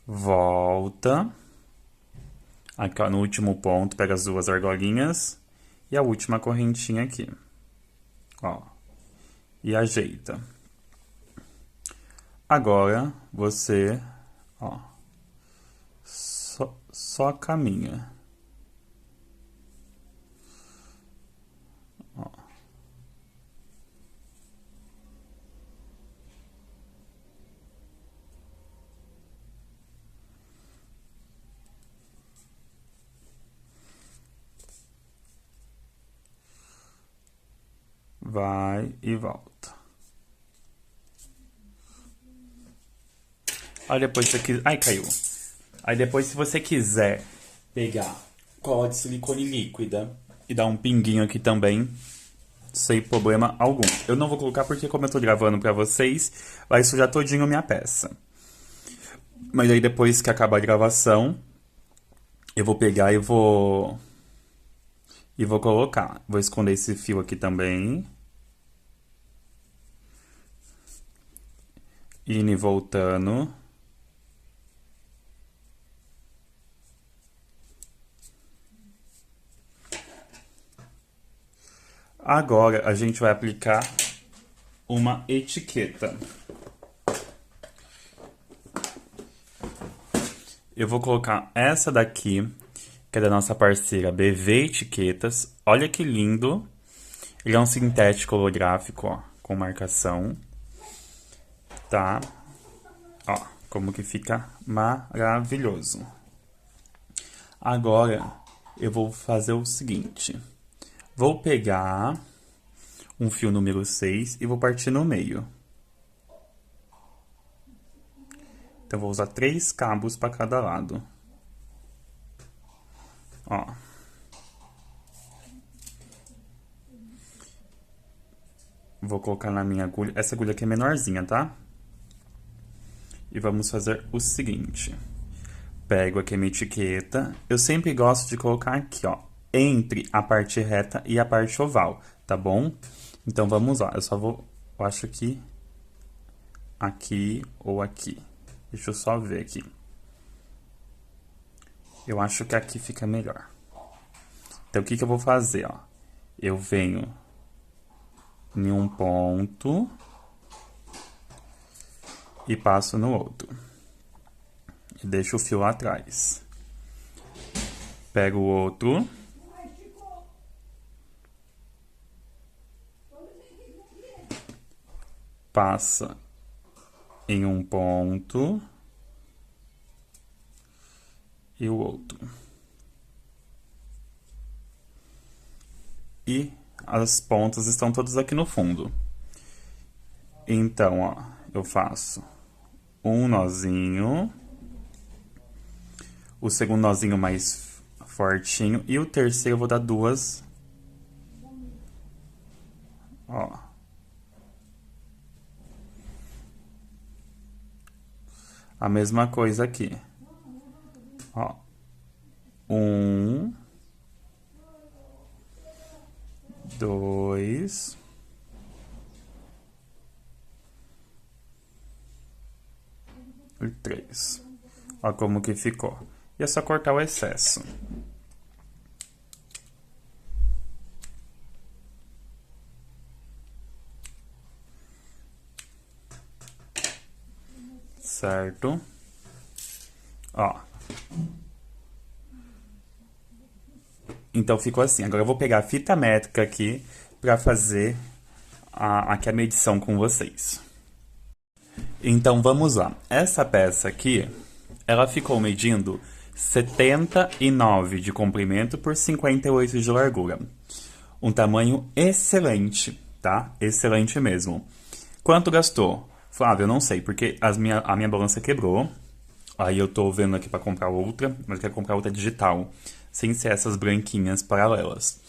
Volta. Aqui, ó, no último ponto, pega as 2 argolinhas e a última correntinha aqui. Ó. E ajeita. Agora, você, ó, só caminha. Ó. Vai e volta. Aí depois você quiser... Ai, caiu. Aí depois, se você quiser pegar cola de silicone líquida e dar um pinguinho aqui também, sem problema algum. Eu não vou colocar porque, como eu tô gravando pra vocês, vai sujar todinho a minha peça. Mas aí depois que acabar a gravação, eu vou pegar e vou colocar. Vou esconder esse fio aqui também. Indo e voltando. Agora a gente vai aplicar uma etiqueta. Eu vou colocar essa daqui, que é da nossa parceira BV Etiquetas. Olha que lindo. Ele é um sintético holográfico, ó, com marcação. Tá? Ó, como que fica maravilhoso. Agora, eu vou fazer o seguinte. Vou pegar um fio número 6 e vou partir no meio. Então, vou usar 3 cabos para cada lado. Ó. Vou colocar na minha agulha. Essa agulha aqui é menorzinha, tá? E vamos fazer o seguinte. Pego aqui a minha etiqueta. Eu sempre gosto de colocar aqui, ó, entre a parte reta e a parte oval, tá bom? Então, vamos lá. Eu só vou... Eu acho que... Aqui ou aqui. Deixa eu só ver aqui. Eu acho que aqui fica melhor. Então, o que que eu vou fazer, ó? Eu venho em um ponto e passo no outro. E deixo o fio lá atrás. Pego o outro. Passa em um ponto. E o outro. E as pontas estão todas aqui no fundo. Então, ó, eu faço um nozinho, o segundo nozinho mais fortinho e o terceiro eu vou dar duas. Ó. A mesma coisa aqui. Ó. Um, dois, e três. Ó como que ficou. E é só cortar o excesso. Certo? Ó. Então ficou assim. Agora eu vou pegar a fita métrica aqui para fazer aqui a medição com vocês. Então vamos lá. Essa peça aqui, ela ficou medindo 79 de comprimento por 58 de largura. Um tamanho excelente, tá? Excelente mesmo. Quanto gastou? Flávio, eu não sei, porque a minha balança quebrou. Aí eu tô vendo aqui para comprar outra, mas eu quero comprar outra digital, sem ser essas branquinhas paralelas.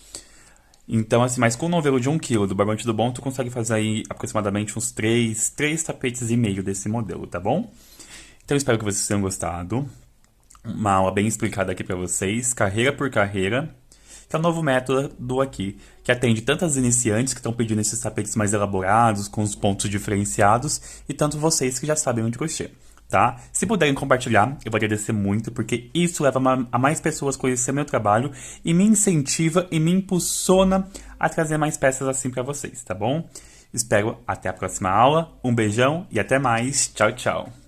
Então, assim, mas com um novelo de 1 kg do Barbante do Bom, tu consegue fazer aí aproximadamente uns 3 tapetes e meio desse modelo, tá bom? Então, espero que vocês tenham gostado. Uma aula bem explicada aqui pra vocês, carreira por carreira, que é um novo método aqui, que atende tantas iniciantes que estão pedindo esses tapetes mais elaborados, com os pontos diferenciados, e tanto vocês que já sabem de crochê. Tá? Se puderem compartilhar, eu vou agradecer muito, porque isso leva a mais pessoas a conhecer meu trabalho e me incentiva e me impulsiona a trazer mais peças assim para vocês, tá bom? Espero até a próxima aula, um beijão e até mais, tchau, tchau!